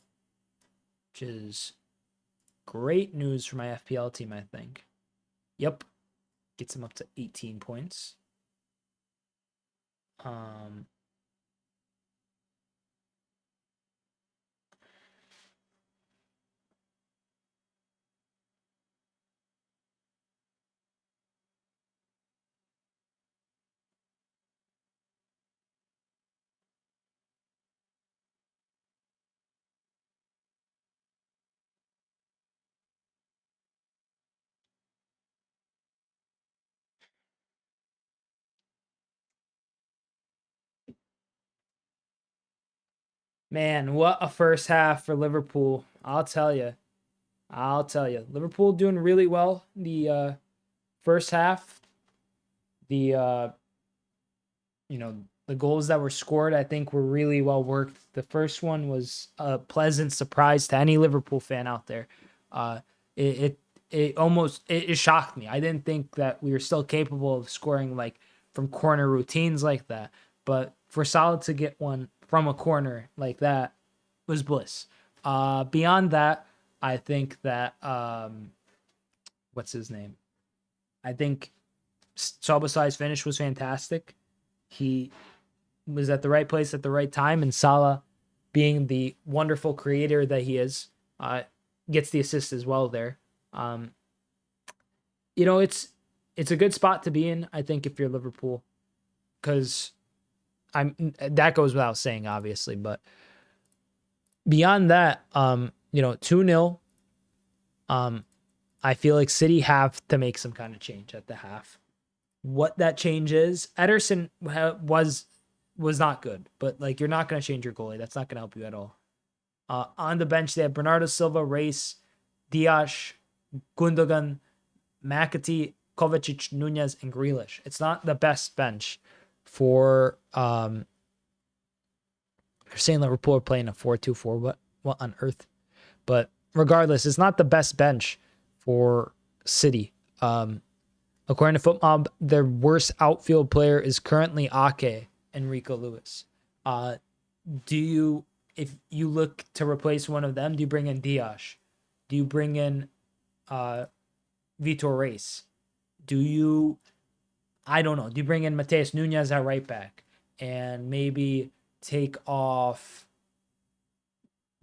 which is great news for my FPL team, I think. Yep. Gets him up to 18 points. Man, what a first half for Liverpool. I'll tell you. Liverpool doing really well the first half. The the goals that were scored, I think, were really well worked. The first one was a pleasant surprise to any Liverpool fan out there. It shocked me. I didn't think that we were still capable of scoring like from corner routines like that. But for Salah to get one from a corner like that was bliss. Beyond that, I think that what's his name? I think Soboslai's finish was fantastic. He was at the right place at the right time, and Salah, being the wonderful creator that he is, gets the assist as well there. It's a good spot to be in, I think, if you're Liverpool, because that goes without saying, obviously, but beyond that, 2-0. I feel like City have to make some kind of change at the half. What that change is, Ederson was not good, but like you're not going to change your goalie. That's not going to help you at all. On the bench, they have Bernardo Silva, Reis, Diaz, Gundogan, McAtee, Kovacic, Nunez, and Grealish. It's not the best bench for they're saying Liverpool are playing a 4-2-4. What on earth? But regardless, it's not the best bench for City. According to FootMob, their worst outfield player is currently Ake and Rico Lewis. Do you, if you look to replace one of them, do you bring in Diaz? Do you bring in Vitor Reis? Do you, I don't know, do you bring in Mateus Nunez at right back and maybe take off?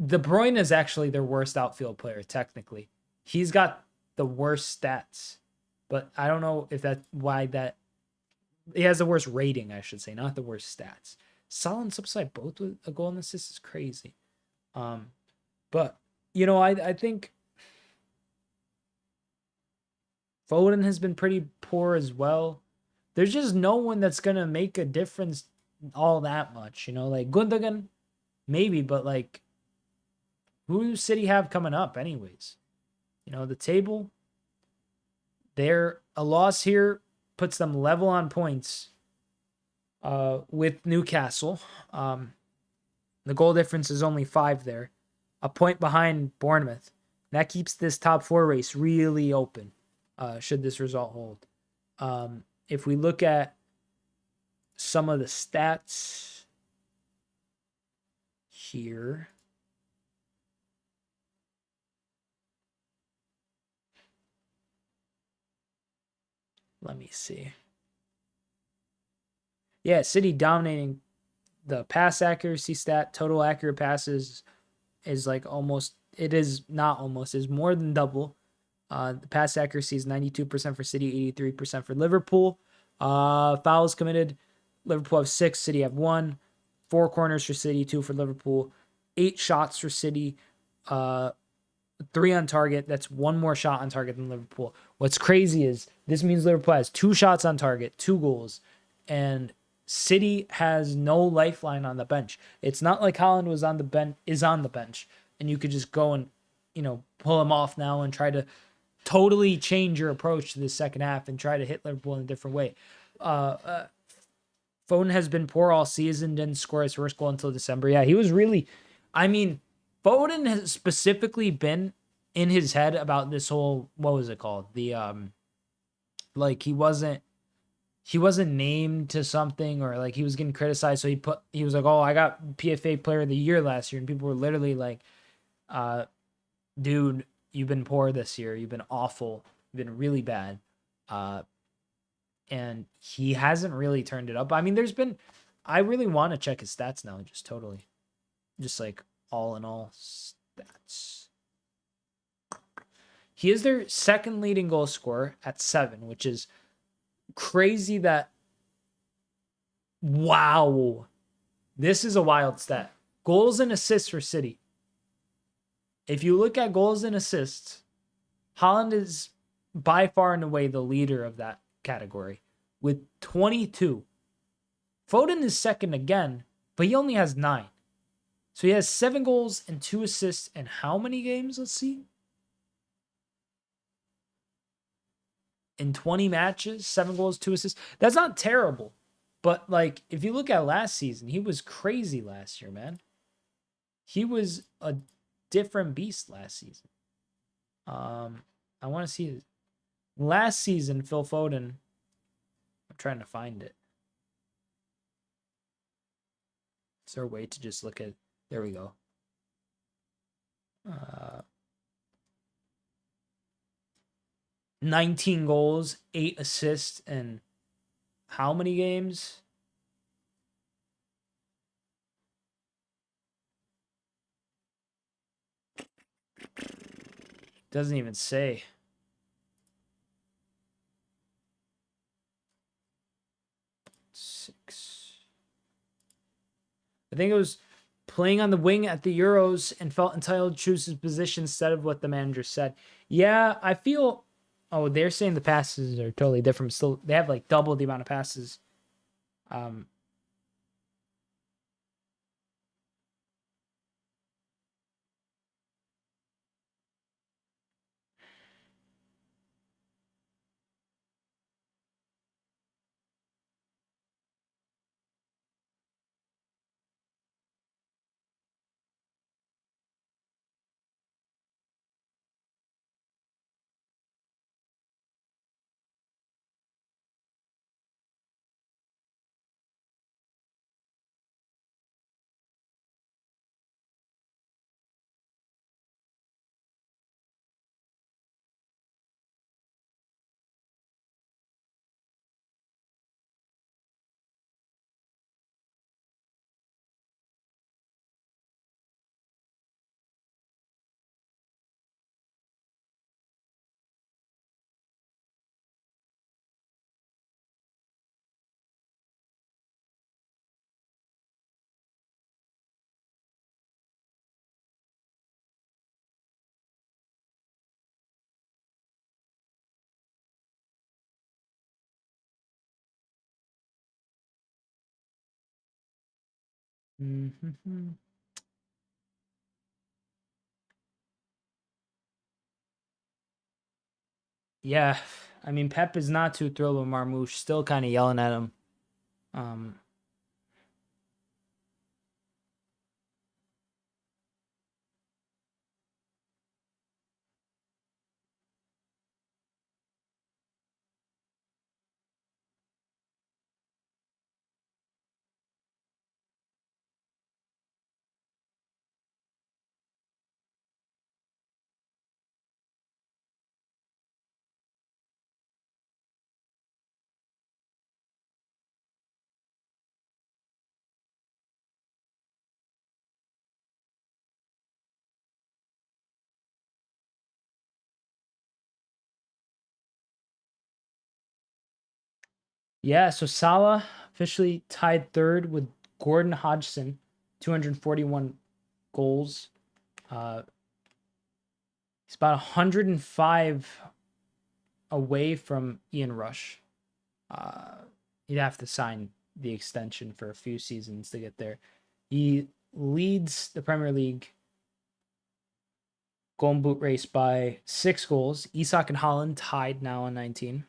De Bruyne is actually their worst outfield player, technically. He's got the worst stats, but I don't know if that's why that he has the worst rating, I should say, not the worst stats. Salah and Subside both with a goal and assist is crazy. But you know, I think Foden has been pretty poor as well. There's just no one that's gonna make a difference all that much, you know, like Gundogan, maybe, but like who does City have coming up anyways? You know, the table, they're a loss here puts them level on points with Newcastle. The goal difference is only 5 there, a point behind Bournemouth. That keeps this top 4 race really open, should this result hold. If we look at some of the stats here, let me see. Yeah, City dominating the pass accuracy stat. Total accurate passes is like almost, it is not almost, is more than double. The pass accuracy is 92% for City, 83% for Liverpool. Fouls committed, Liverpool have 6, City have 1. 4 corners for City, 2 for Liverpool. 8 shots for City, 3 on target. That's 1 more shot on target than Liverpool. What's crazy is this means Liverpool has 2 shots on target, 2 goals, and City has no lifeline on the bench. It's not like Haaland was on the bench, and you could just go and, you know, pull him off now and try to totally change your approach to the second half and try to hit Liverpool in a different way. Foden has been poor all season, didn't score his first goal until December. Yeah, he was really, I mean, Foden has specifically been in his head about this whole, what was it called? The, like he wasn't named to something, or like he was getting criticized. So he was like, oh, I got PFA player of the year last year. And people were literally like, dude, you've been poor this year. You've been awful. You've been really bad. And he hasn't really turned it up. I mean, I really want to check his stats now. Just like all in all stats. He is their second leading goal scorer at 7, which is crazy that, wow, this is a wild stat. Goals and assists for City. If you look at goals and assists, Haaland is by far and away the leader of that category with 22. Foden is second again, but he only has 9. So he has 7 goals and 2 assists in how many games? Let's see. In 20 matches, 7 goals, 2 assists. That's not terrible. But like, if you look at last season, he was crazy last year, man. He was a different beast last season. I want to see last season, Phil Foden. I'm trying to find it. Is there a way to just look at, there we go. 19 goals, 8 assists, and how many games? Doesn't even say. I think it was playing on the wing at the Euros and felt entitled to choose his position instead of what the manager said. Yeah, I feel... Oh, they're saying the passes are totally different. Still, they have like double the amount of passes. Mm-hmm. Yeah, I mean Pep is not too thrilled with Marmoush, still kind of yelling at him. Um, yeah, so Salah officially tied third with Gordon Hodgson, 241 goals. Uh, he's about 105 away from Ian Rush. He'd have to sign the extension for a few seasons to get there. He leads the Premier League golden boot race by 6 goals. Isak and Holland tied now on 19.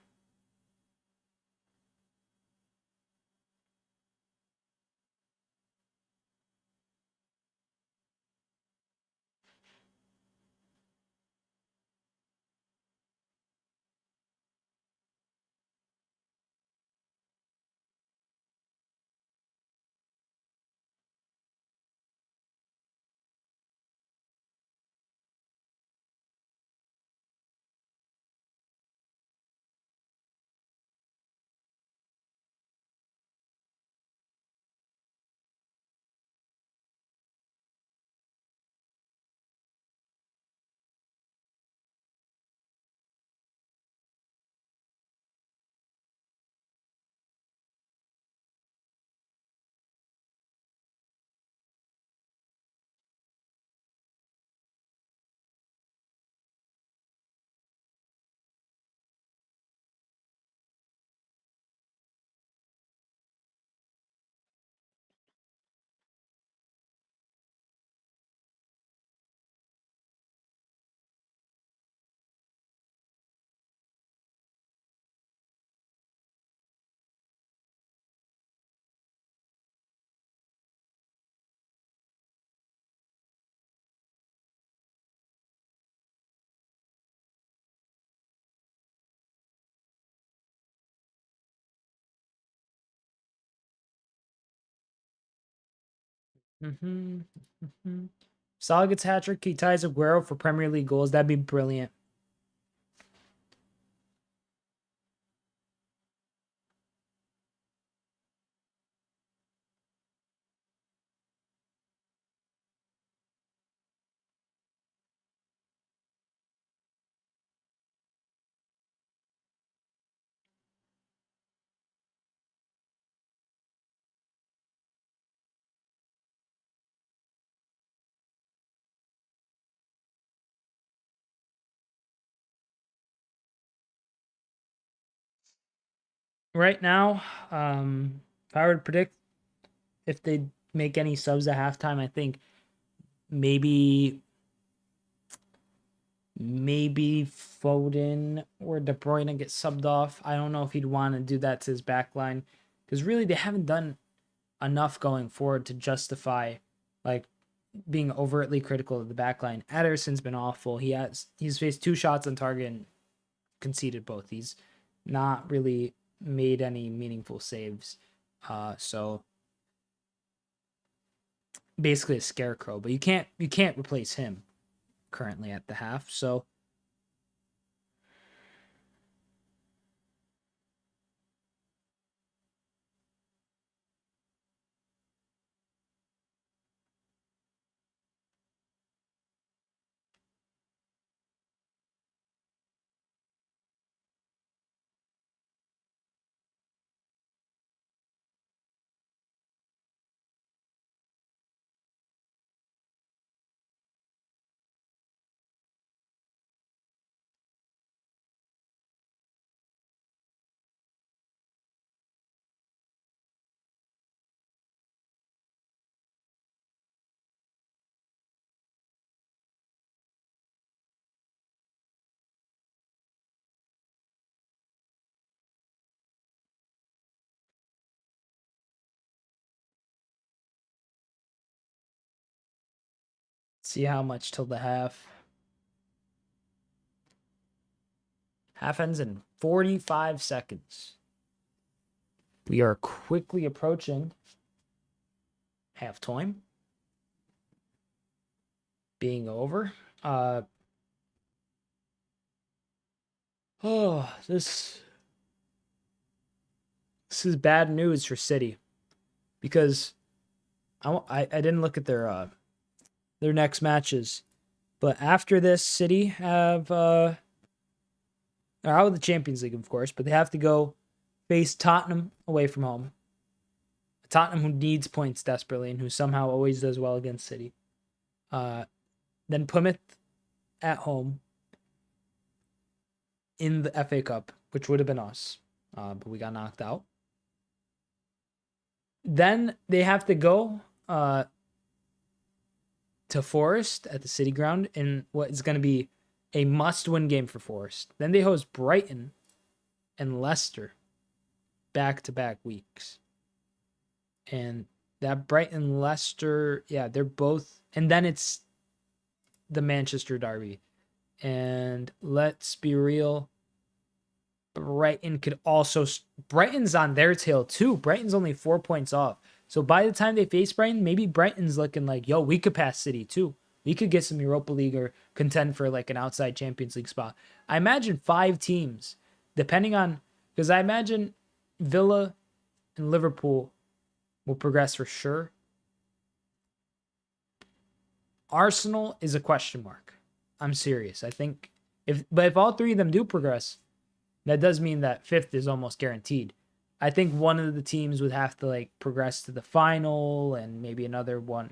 Mm-hmm. Mm-hmm. Salah gets hat trick. He ties Aguero for Premier League goals. That'd be brilliant. Right now, if I were to predict if they make any subs at halftime, I think maybe maybe Foden or De Bruyne get subbed off. I don't know if he'd want to do that to his back line because really they haven't done enough going forward to justify like being overtly critical of the back line. Ederson's been awful. He's faced 2 shots on target and conceded both. He's not really made any meaningful saves. So basically a scarecrow, but you can't replace him currently at the half. So See how much till the half. Half ends in 45 seconds. We are quickly approaching halftime. Being over. This is bad news for City, because I didn't look at their next matches, but after this, City have they're out of the Champions League, of course, but they have to go face Tottenham away from home. Tottenham, who needs points desperately and who somehow always does well against City. Then Plymouth at home in the FA Cup, which would have been us, but we got knocked out. Then they have to go to Forest at the City Ground in what is going to be a must-win game for Forest. Then they host Brighton and Leicester back-to-back weeks. And that Brighton-Leicester, yeah, they're both... And then it's the Manchester Derby. And let's be real, Brighton could also... Brighton's on their tail too. Brighton's only 4 points off. So by the time they face Brighton, maybe Brighton's looking like, yo, we could pass City too. We could get some Europa League or contend for like an outside Champions League spot. I imagine 5 teams, depending on... Because I imagine Villa and Liverpool will progress for sure. Arsenal is a question mark. I'm serious. I think if all 3 of them do progress, that does mean that 5th is almost guaranteed. I think one of the teams would have to like progress to the final and maybe another one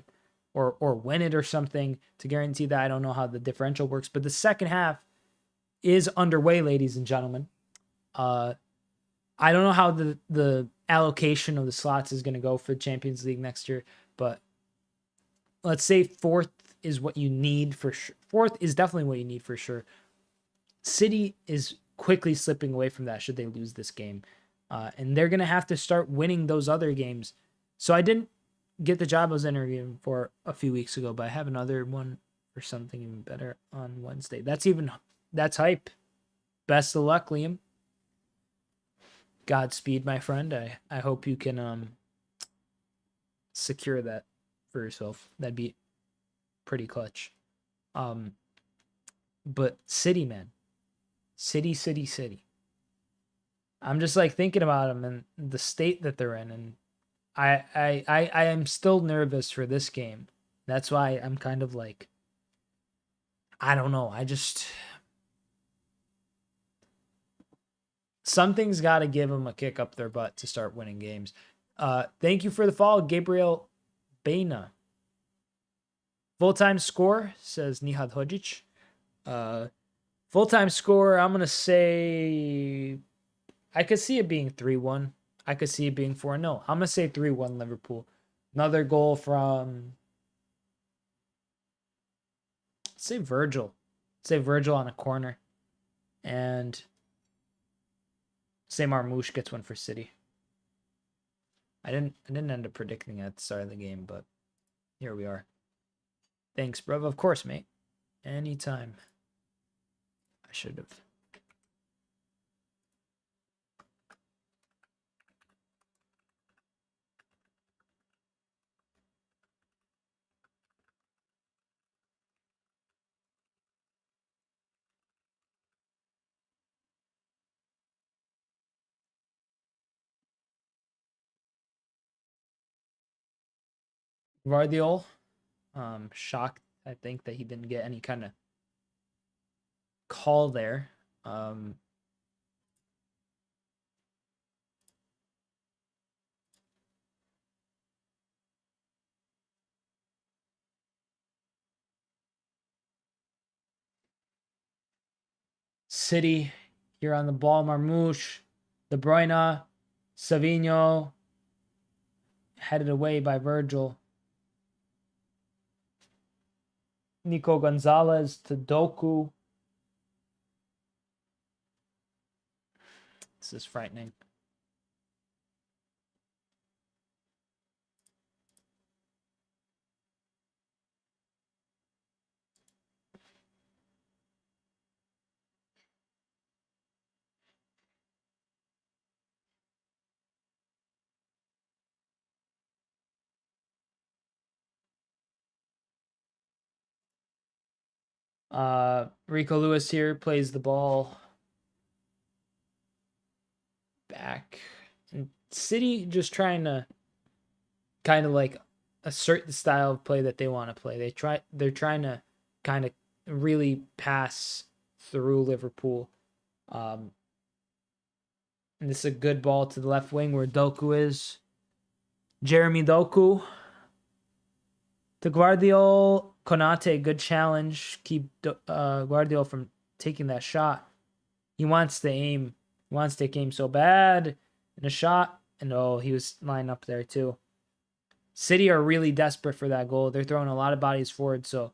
or win it or something to guarantee that. I don't know how the differential works, but the second half is underway, ladies and gentlemen. I don't know how the allocation of the slots is going to go for the Champions League next year, but let's say 4th is what you need for sure. 4th is definitely what you need for sure. City is quickly slipping away from that should they lose this game. And they're going to have to start winning those other games. So I didn't get the job I was interviewing for a few weeks ago, but I have another one for something even better on Wednesday. That's hype. Best of luck, Liam. Godspeed, my friend. I hope you can secure that for yourself. That'd be pretty clutch. But City, man. City. I'm just like thinking about them and the state that they're in, and I am still nervous for this game. That's why I'm kind of like, I don't know. Something's got to give them a kick up their butt to start winning games. Thank you for the follow, Gabriel Bena. Full-time score, says Nihad Hodzic. Full-time score, I'm going to say... I could see it being 3-1. I could see it being 4-0. I'm going to say 3-1 Liverpool. Another goal from... Let's say Virgil. Say Virgil on a corner. And... say Marmoush gets one for City. I didn't end up predicting it at the start of the game, but here we are. Thanks, bro. Of course, mate. Anytime. I should have. Guardiola, shocked, I think, that he didn't get any kind of call there. City here on the ball. Marmoush, De Bruyne, Savinho, headed away by Virgil. Nico Gonzalez to Doku. This is frightening. Rico Lewis here plays the ball back. And City just trying to kind of like assert the style of play that they want to play. They're trying to kind of really pass through Liverpool. And this is a good ball to the left wing where Doku is. Jeremy Doku to Guardiola. Konate, good challenge. Keep Guardiola from taking that shot. He wants to aim. He wants to take aim so bad. And a shot. And oh, he was lined up there too. City are really desperate for that goal. They're throwing a lot of bodies forward. So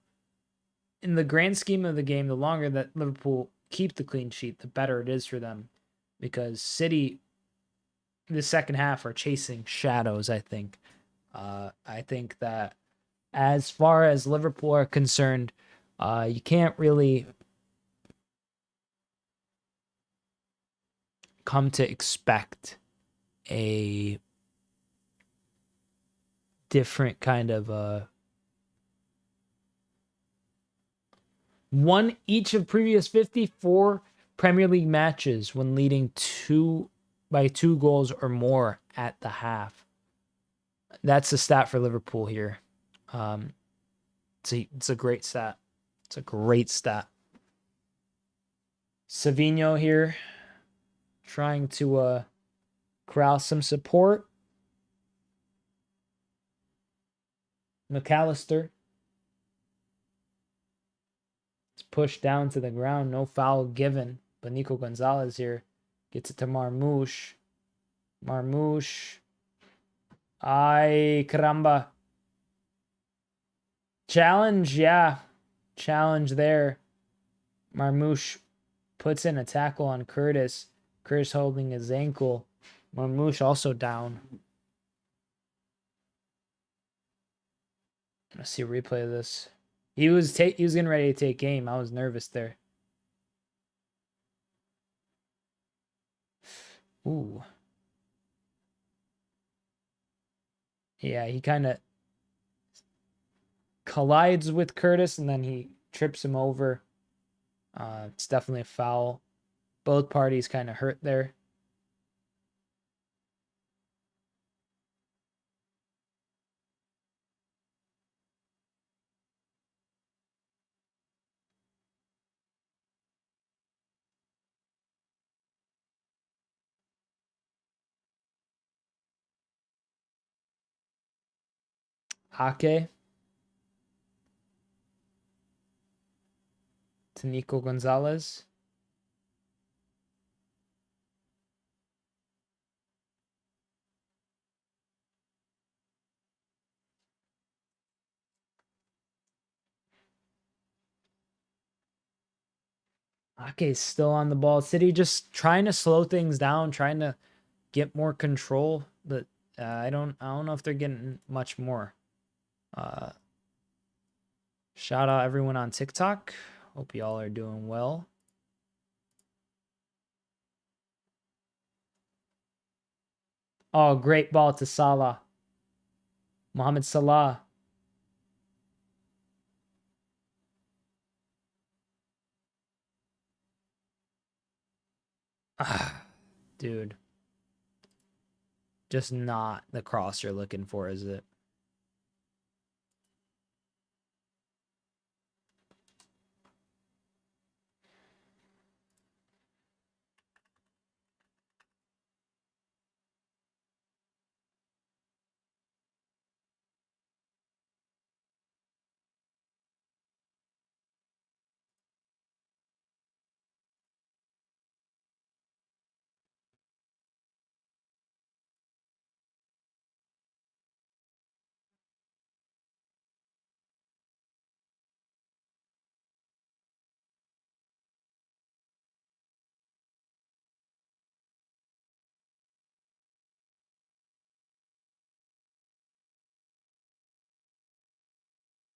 in the grand scheme of the game, the longer that Liverpool keep the clean sheet, the better it is for them. Because City, the second half, are chasing shadows, I think. I think that as far as Liverpool are concerned, you can't really come to expect a different kind of won each of previous 54 Premier League matches when leading by 2 goals or more at the half. That's the stat for Liverpool here. It's a great stat. It's a great stat. Savinho here trying to corral some support. McAllister. It's pushed down to the ground. No foul given. But Nico Gonzalez here gets it to Marmoush. Marmoush. Ay, caramba. Challenge, yeah. Challenge there. Marmoush puts in a tackle on Curtis. Curtis holding his ankle. Marmoush also down. Let's see a replay of this. He was getting ready to take aim. I was nervous there. Ooh. Yeah, he kind of collides with Curtis and then he trips him over. It's definitely a foul. Both parties kind of hurt there. Ake to Nico Gonzalez. Ake's still on the ball. City just trying to slow things down, trying to get more control, but I don't know if they're getting much more. Shout out everyone on TikTok. Hope y'all are doing well. Oh, great ball to Salah. Mohamed Salah. Dude. Just not the cross you're looking for, is it?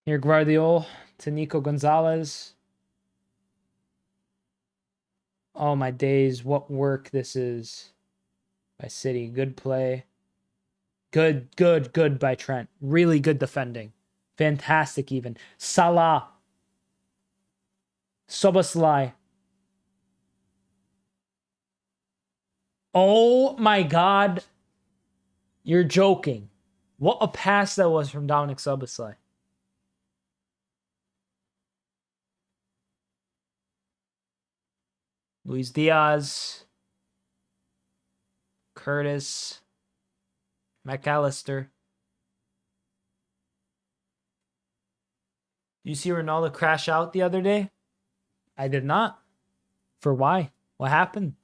Here, Guardiola to Nico Gonzalez. Oh, my days. What work this is by City. Good play. Good by Trent. Really good defending. Fantastic even. Salah. Soboslai. Oh my God. You're joking. What a pass that was from Dominic Soboslai. Luis Diaz. Curtis. McAllister. You see Ronaldo crash out the other day? I did not. For why? What happened?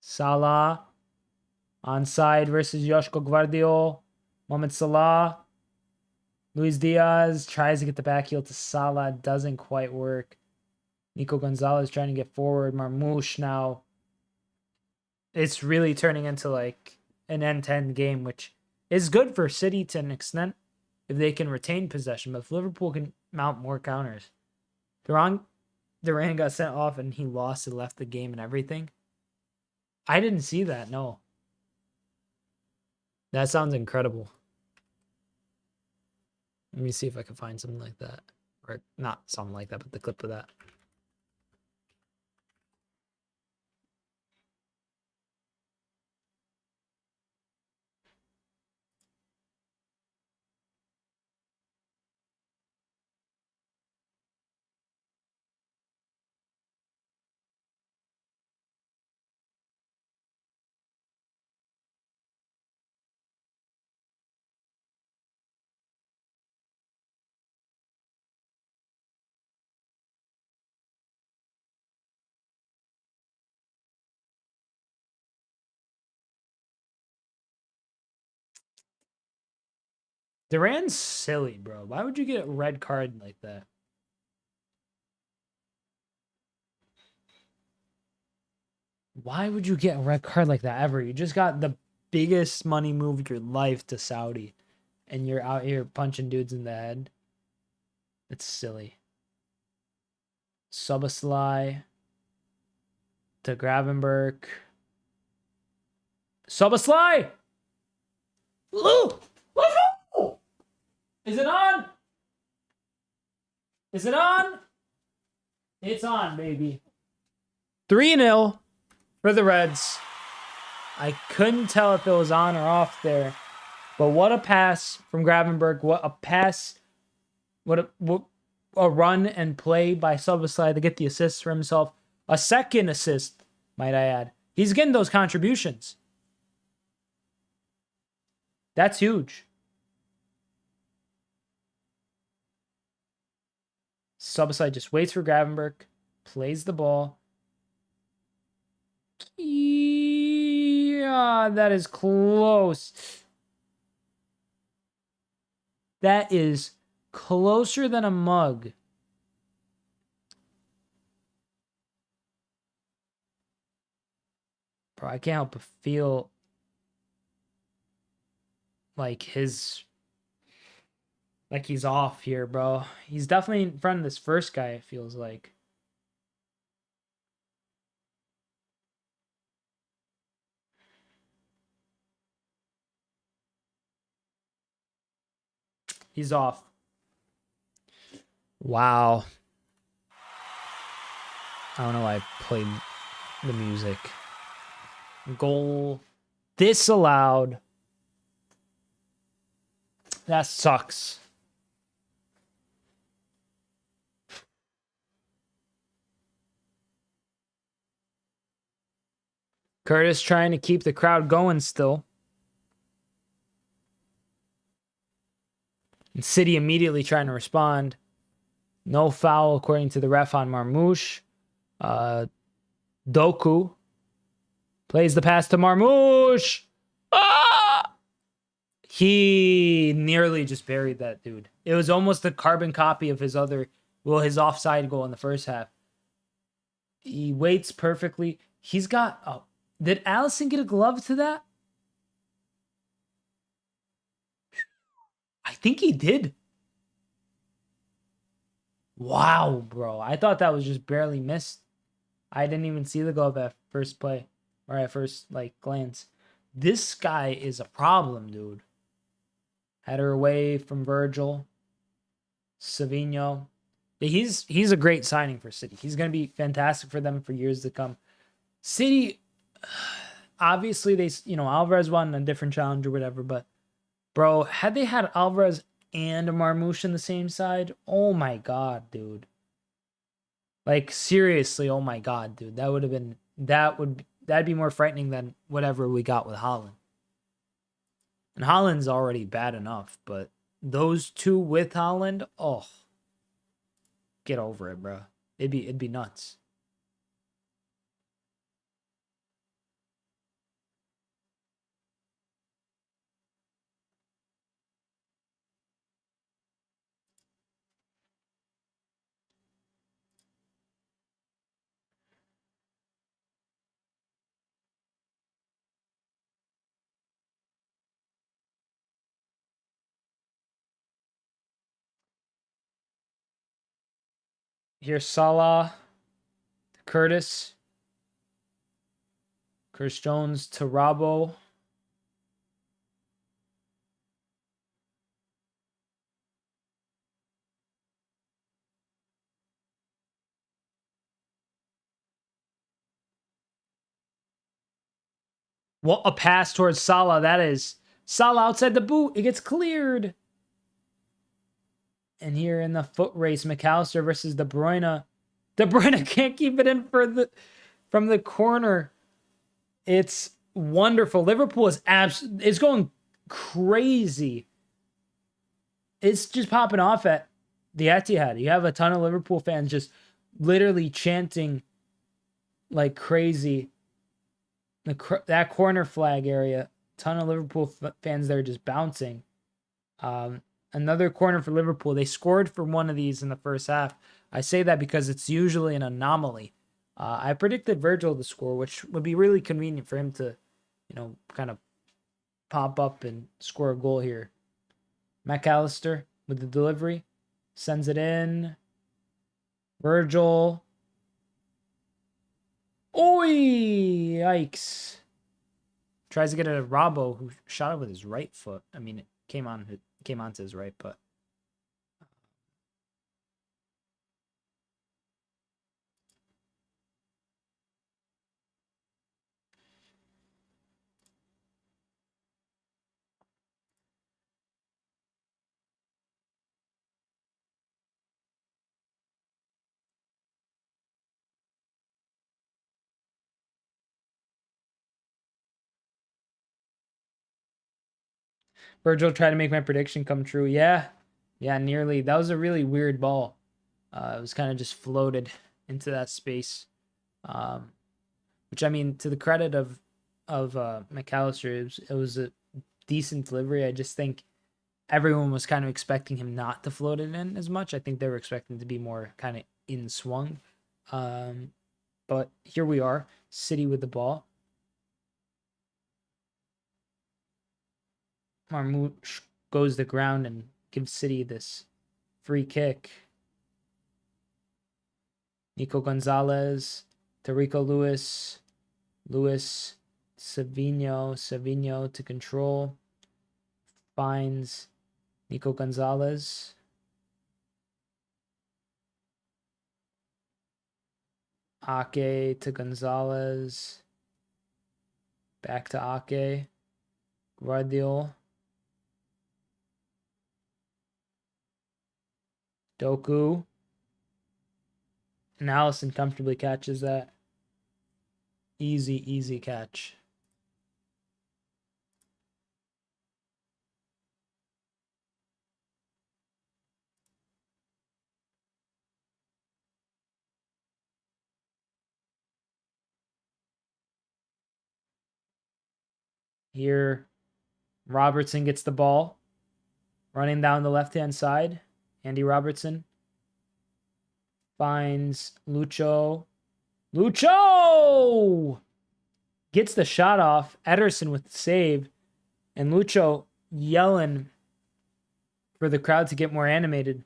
Salah. Onside versus Joshko Guardiola. Mohamed Salah. Luis Diaz tries to get the back heel to Salah. Doesn't quite work. Nico Gonzalez trying to get forward. Marmoush now. It's really turning into like an end-to-end game, which is good for City to an extent if they can retain possession. But if Liverpool can mount more counters. Duran got sent off and he lost and left the game and everything. I didn't see that, no. That sounds incredible. Let me see if I can find something like that. Or not something like that, but the clip of that. Duran's silly, bro. Why would you get a red card like that? Why would you get a red card like that ever? You just got the biggest money move of your life to Saudi, and you're out here punching dudes in the head. It's silly. Soboslai to Gravenberg. Soboslai! Ooh! Is it on? Is it on? It's on, baby. 3-0 for the Reds. I couldn't tell if it was on or off there. But what a pass from Gravenberg. What a pass. What a run and play by Soboslai to get the assist for himself. A second assist, might I add. He's getting those contributions. That's huge. Soboslai just waits for Gravenberg, plays the ball. Yeah, that is close. That is closer than a mug. Bro, I can't help but feel like he's off here, bro. He's definitely in front of this first guy, it feels like. He's off. Wow. I don't know why I played the music. Goal disallowed. That sucks. Curtis trying to keep the crowd going still. And City immediately trying to respond. No foul according to the ref on Marmoush. Doku plays the pass to Marmoush. Ah! He nearly just buried that dude. It was almost a carbon copy of his offside goal in the first half. He waits perfectly. He's got... did Allison get a glove to that? I think he did. Wow, bro. I thought that was just barely missed. I didn't even see the glove at first play or at first like glance. This guy is a problem, dude. Header away from Virgil. Savinho. He's a great signing for City. He's going to be fantastic for them for years to come. City, obviously they, Alvarez won a different challenge or whatever, but bro, had they had Alvarez and Marmoush in the same side, oh my god, dude. Like seriously, oh my god, dude. That'd be more frightening than whatever we got with Holland. And Holland's already bad enough, but those two with Holland, oh, get over it, bro. It'd be nuts. Here's Salah, Curtis Jones to Robbo. What a pass towards Salah. That is Salah outside the boot. It gets cleared. And here in the foot race, McAllister versus De Bruyne. De Bruyne can't keep it in from the corner. It's wonderful. Liverpool is going crazy. It's just popping off at the Etihad. You have a ton of Liverpool fans just literally chanting like crazy. That corner flag area, ton of Liverpool fans there just bouncing. Another corner for Liverpool. They scored for one of these in the first half. I say that because it's usually an anomaly. I predicted Virgil to score, which would be really convenient for him to, kind of pop up and score a goal here. McAllister with the delivery. Sends it in. Virgil. Oi! Yikes. Tries to get it at Robbo, who shot it with his right foot. I mean, it came onto his right, but Virgil tried to make my prediction come true. Yeah, nearly. That was a really weird ball. It was kind of just floated into that space, which I mean, to the credit of McAllister, it was a decent delivery. I just think everyone was kind of expecting him not to float it in as much. I think they were expecting to be more kind of in swung. But here we are, City with the ball. Marmoush goes to the ground and gives City this free kick. Nico Gonzalez, Tarico Lewis, Savinho to control. Finds Nico Gonzalez. Ake to Gonzalez. Back to Ake. Guardiola. Doku. And Allison comfortably catches that. Easy catch. Here, Robertson gets the ball. Running down the left-hand side. Andy Robertson finds Lucho. Lucho gets the shot off. Ederson with the save. And Lucho yelling for the crowd to get more animated.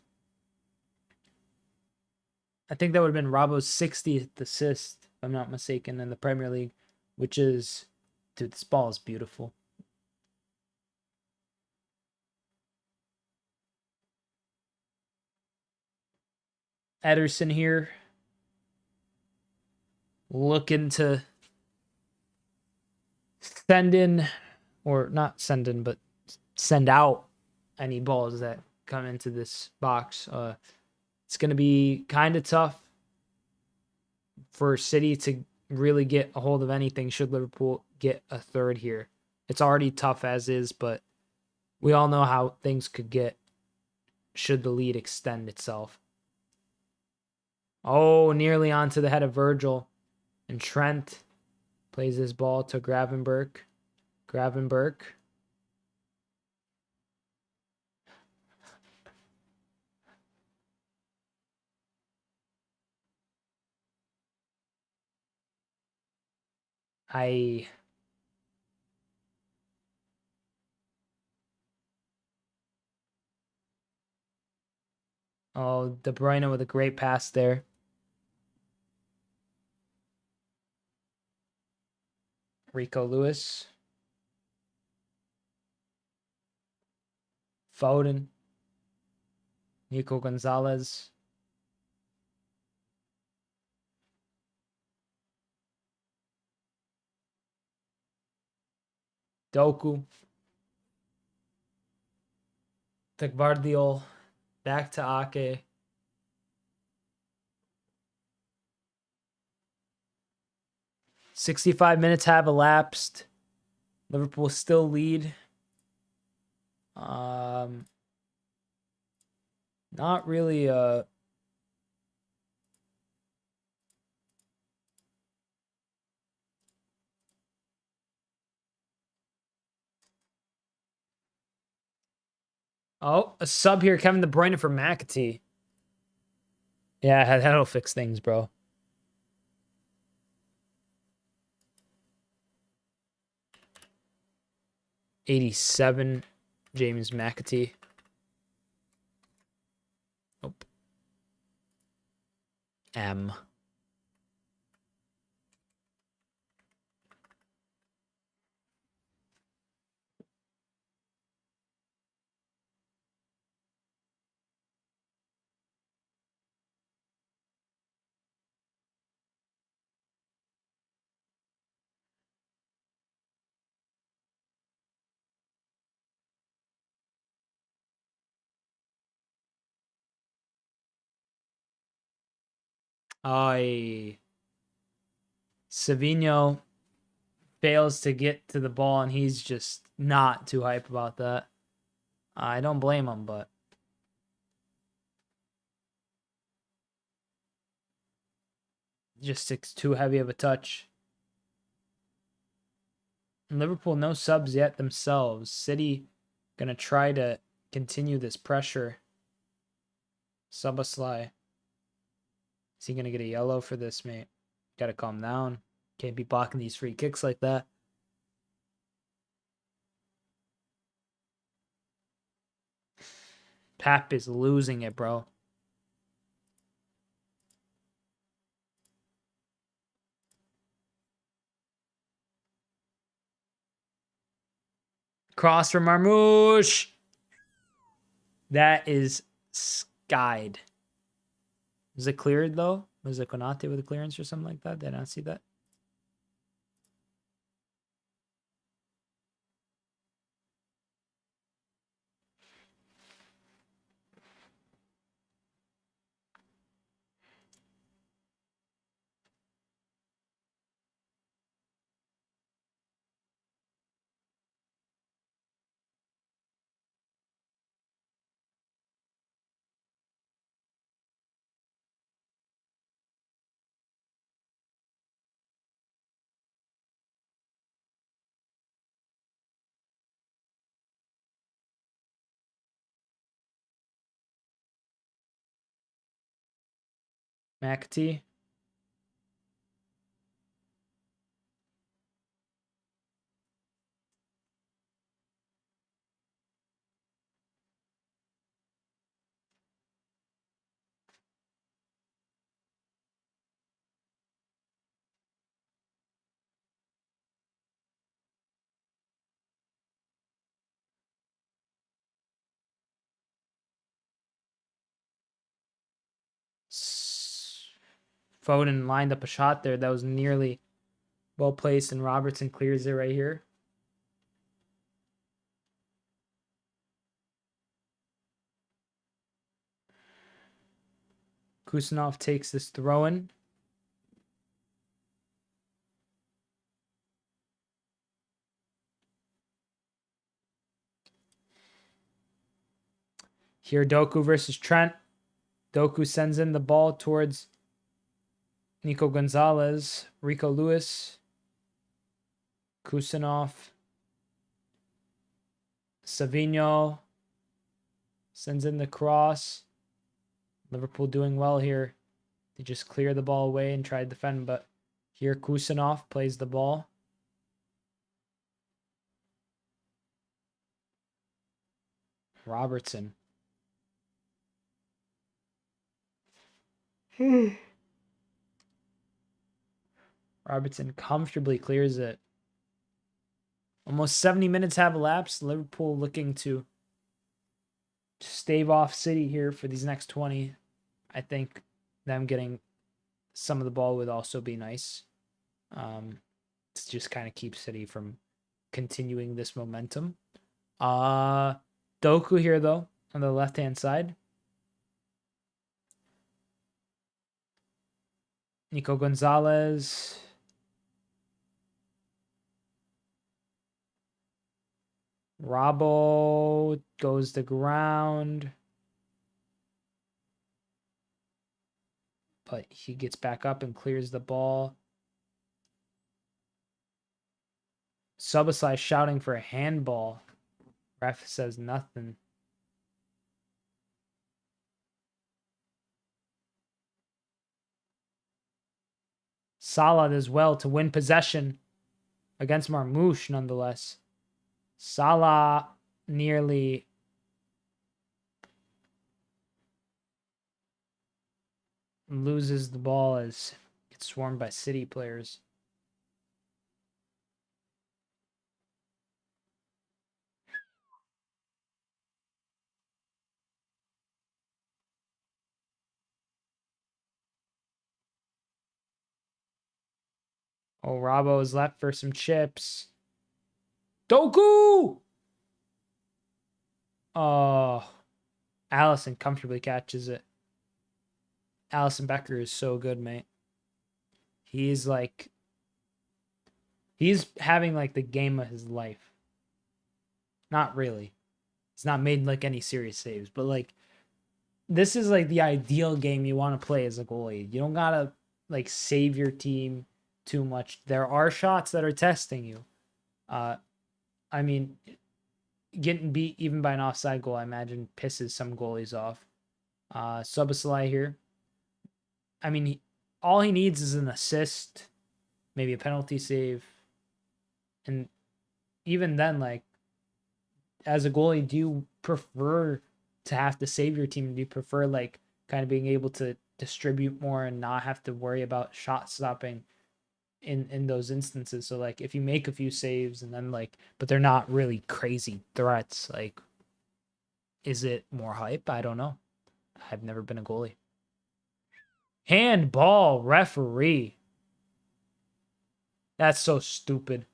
I think that would have been Robbo's 60th assist, if I'm not mistaken, in the Premier League, which is, dude, this ball is beautiful. Ederson here, looking to send in, or not send in, but send out any balls that come into this box. It's going to be kind of tough for City to really get a hold of anything should Liverpool get a third here. It's already tough as is, but we all know how things could get should the lead extend itself. Oh, nearly onto the head of Virgil. And Trent plays his ball to Gravenberch. Gravenberch. Oh, De Bruyne with a great pass there. Rico Lewis. Foden. Nico Gonzalez. Doku. To Guardiola. Back to Ake. .65 minutes have elapsed. Liverpool still lead. Not really Oh, a sub here, Kevin De Bruyne for McAtee. Yeah, that'll fix things, bro. .87, James McAtee. Nope. M. Savinho fails to get to the ball, and he's just not too hype about that. I don't blame him, but just it's too heavy of a touch. And Liverpool, no subs yet themselves. City gonna try to continue this pressure. Szoboszlai. Is he gonna get a yellow for this, mate? Gotta calm down. Can't be blocking these free kicks like that. Pep is losing it, bro. Cross from Marmoush. That is skied. Was it cleared, though? Was it Konate with a clearance or something like that? Did I not see that? McAtee. Foden lined up a shot there that was nearly well placed, and Robertson clears it right here. Kusanov takes this throw in. Here, Doku versus Trent. Doku sends in the ball towards Nico Gonzalez, Rico Lewis, Kusanov, Savino sends in the cross. Liverpool doing well here. They just clear the ball away and try to defend, but here Kusanov plays the ball. Robertson. Robertson comfortably clears it. Almost 70 minutes have elapsed. Liverpool looking to stave off City here for these next 20. I think them getting some of the ball would also be nice. To just kind of keep City from continuing this momentum. Doku here, though, on the left-hand side. Nico Gonzalez. Robbo goes to ground. But he gets back up and clears the ball. Subasai shouting for a handball. Ref says nothing. Salah as well to win possession against Marmoush nonetheless. Salah nearly loses the ball as gets swarmed by City players. Oh, Robbo is left for some chips. Doku! Oh, Allison comfortably catches it. Allison Becker is so good, mate. He's having like the game of his life. Not really. He's not made like any serious saves, but like this is like the ideal game you want to play as a goalie. You don't gotta like save your team too much. There are shots that are testing you. I mean, getting beat even by an offside goal, I imagine, pisses some goalies off. Subasalai here. I mean, all he needs is an assist, maybe a penalty save. And even then, like, as a goalie, do you prefer to have to save your team? Do you prefer, like, kind of being able to distribute more and not have to worry about shot stopping in those instances? So, like, if you make a few saves and then, like, but they're not really crazy threats, like, is it more hype? I don't know. I've never been a goalie. Handball, referee. That's so stupid.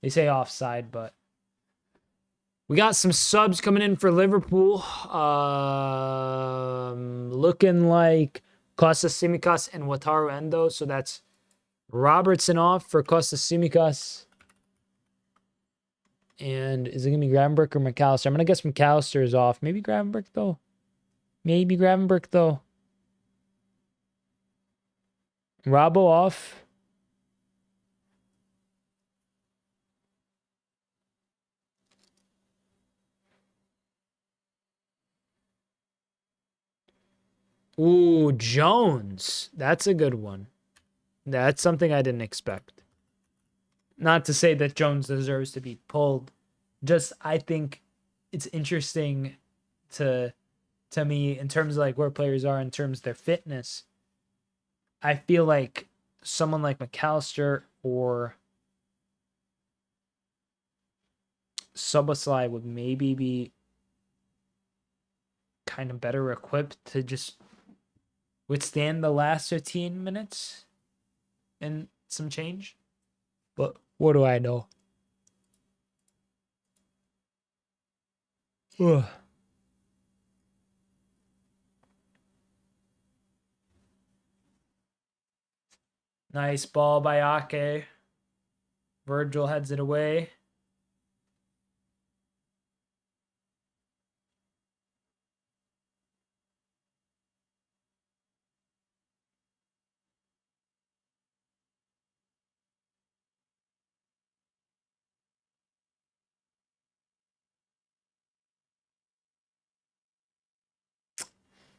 They say offside, but we got some subs coming in for Liverpool. Looking like Kostas Tsimikas and Wataru Endo. So that's Robertson off for Kostas Tsimikas. And is it going to be Gravenberch or McAllister? I'm going to guess McAllister is off. Maybe Gravenberch, though. Maybe Gravenberch, though. Robbo off. Ooh, Jones. That's a good one. That's something I didn't expect. Not to say that Jones deserves to be pulled. Just, I think it's interesting to me in terms of like where players are in terms of their fitness. I feel like someone like McAllister or Soboslai would maybe be kind of better equipped to just withstand the last 15 minutes and some change. But what do I know? Ugh. Nice ball by Ake. Virgil heads it away.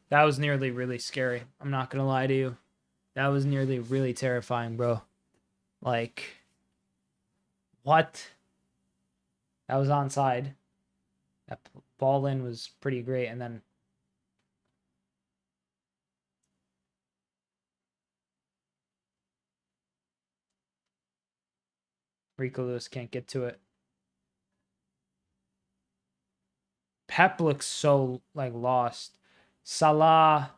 That was nearly really scary. I'm not going to lie to you. That was nearly really terrifying, bro. Like, what? That was onside. That ball in was pretty great. And then Rico Lewis can't get to it. Pep looks so, like, lost. Salah.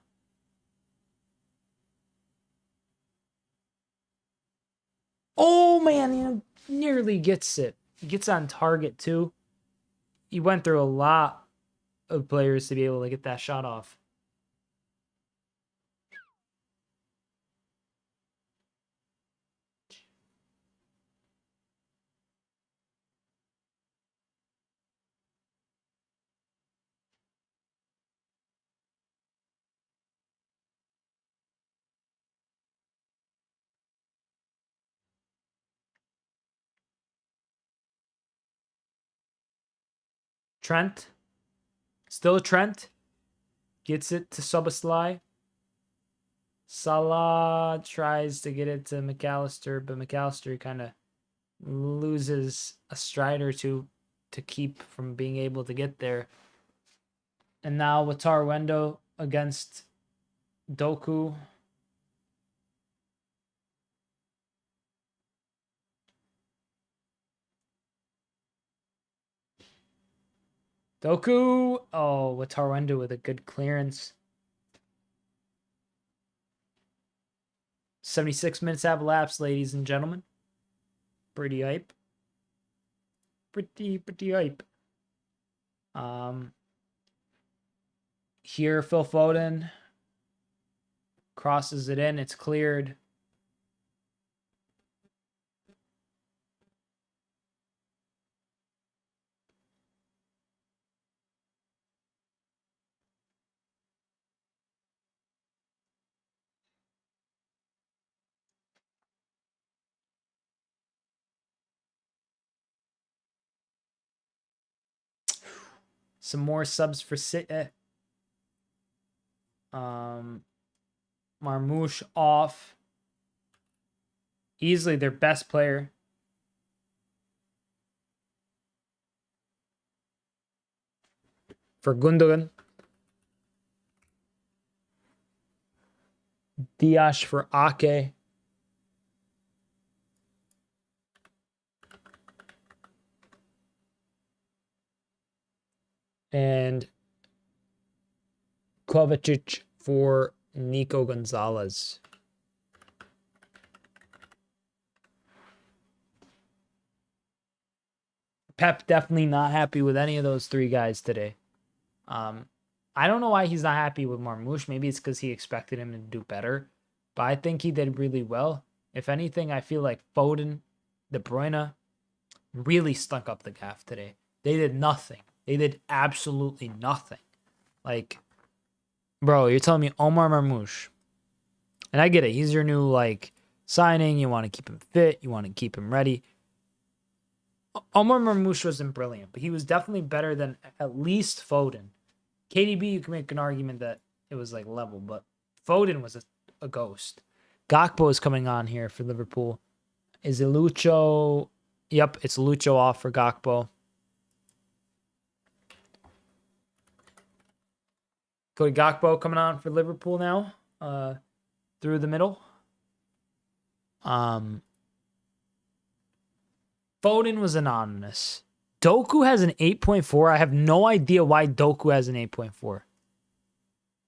Oh, man, he nearly gets it. He gets on target, too. He went through a lot of players to be able to get that shot off. Trent. Still Trent. Gets it to Soboslai. Salah tries to get it to McAllister, but McAllister kind of loses a stride or two to keep from being able to get there. And now Wataru Endo against Doku. Doku! Oh, Wataru Endo with a good clearance. 76 minutes have elapsed, ladies and gentlemen. Pretty hype. Pretty hype. Here, Phil Foden crosses it in. It's cleared. Some more subs for City. Marmoush off. Easily their best player. For Gundogan. Diaz for Ake. And Kovacic for Nico Gonzalez. Pep definitely not happy with any of those three guys today. I don't know why he's not happy with Marmoush. Maybe it's because he expected him to do better. But I think he did really well. If anything, I feel like Foden, De Bruyne really stunk up the gaff today. They did nothing. They did absolutely nothing. Like, bro, you're telling me Omar Marmoush. And I get it. He's your new, like, signing. You want to keep him fit. You want to keep him ready. Omar Marmoush wasn't brilliant, but he was definitely better than at least Foden. KDB, you can make an argument that it was like level, but Foden was a ghost. Gakpo is coming on here for Liverpool. Is it Lucho? Yep, it's Lucho off for Gakpo. Cody Gakpo coming on for Liverpool now. Through the middle. Foden was anonymous. Doku has an 8.4. I have no idea why Doku has an 8.4.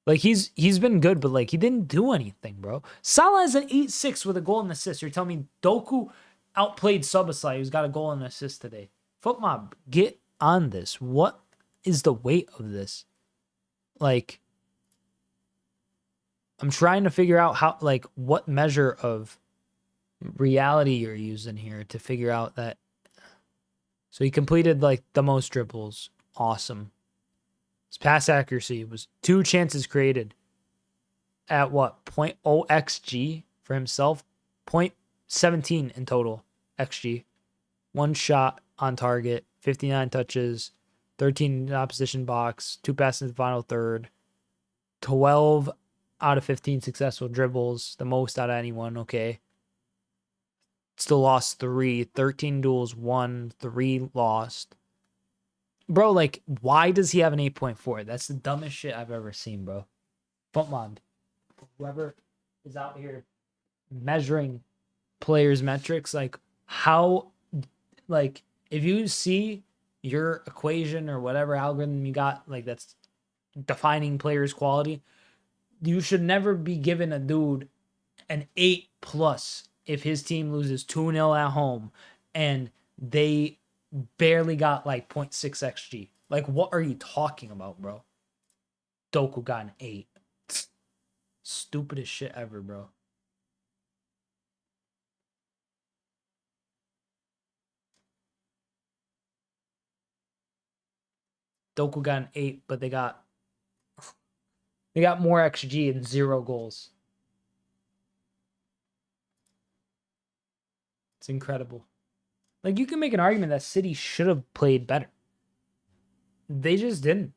Like he's been good, but like he didn't do anything, bro. Salah is an 8-6 with a goal and assist. You're telling me Doku outplayed Szoboszlai, who's got a goal and assist today. Footmob, get on this. What is the weight of this? Like, I'm trying to figure out how, like, what measure of reality you're using here to figure out that. So he completed like the most dribbles. Awesome. His pass accuracy was 2 chances created at what? 0.0 XG for himself. 0.17 in total XG. 1 shot on target. 59 touches. 13 in opposition box. 2 passes in the final third. 12 out of 15 successful dribbles. The most out of anyone. Okay. Still lost 3. 13 duels won. 3 lost. Bro, like, why does he have an 8.4? That's the dumbest shit I've ever seen, bro. Footmob. Whoever is out here measuring players' metrics, like, how, like, if you see your equation or whatever algorithm you got, like, that's defining players' quality, you should never be giving a dude an 8+ if his team loses 2-0 at home and they barely got like 0.6 XG. Like, what are you talking about, bro? Doku got an 8. Stupidest shit ever, bro. Doku got an 8, but they got more XG and 0 goals. It's incredible. Like, you can make an argument that City should have played better. They just didn't.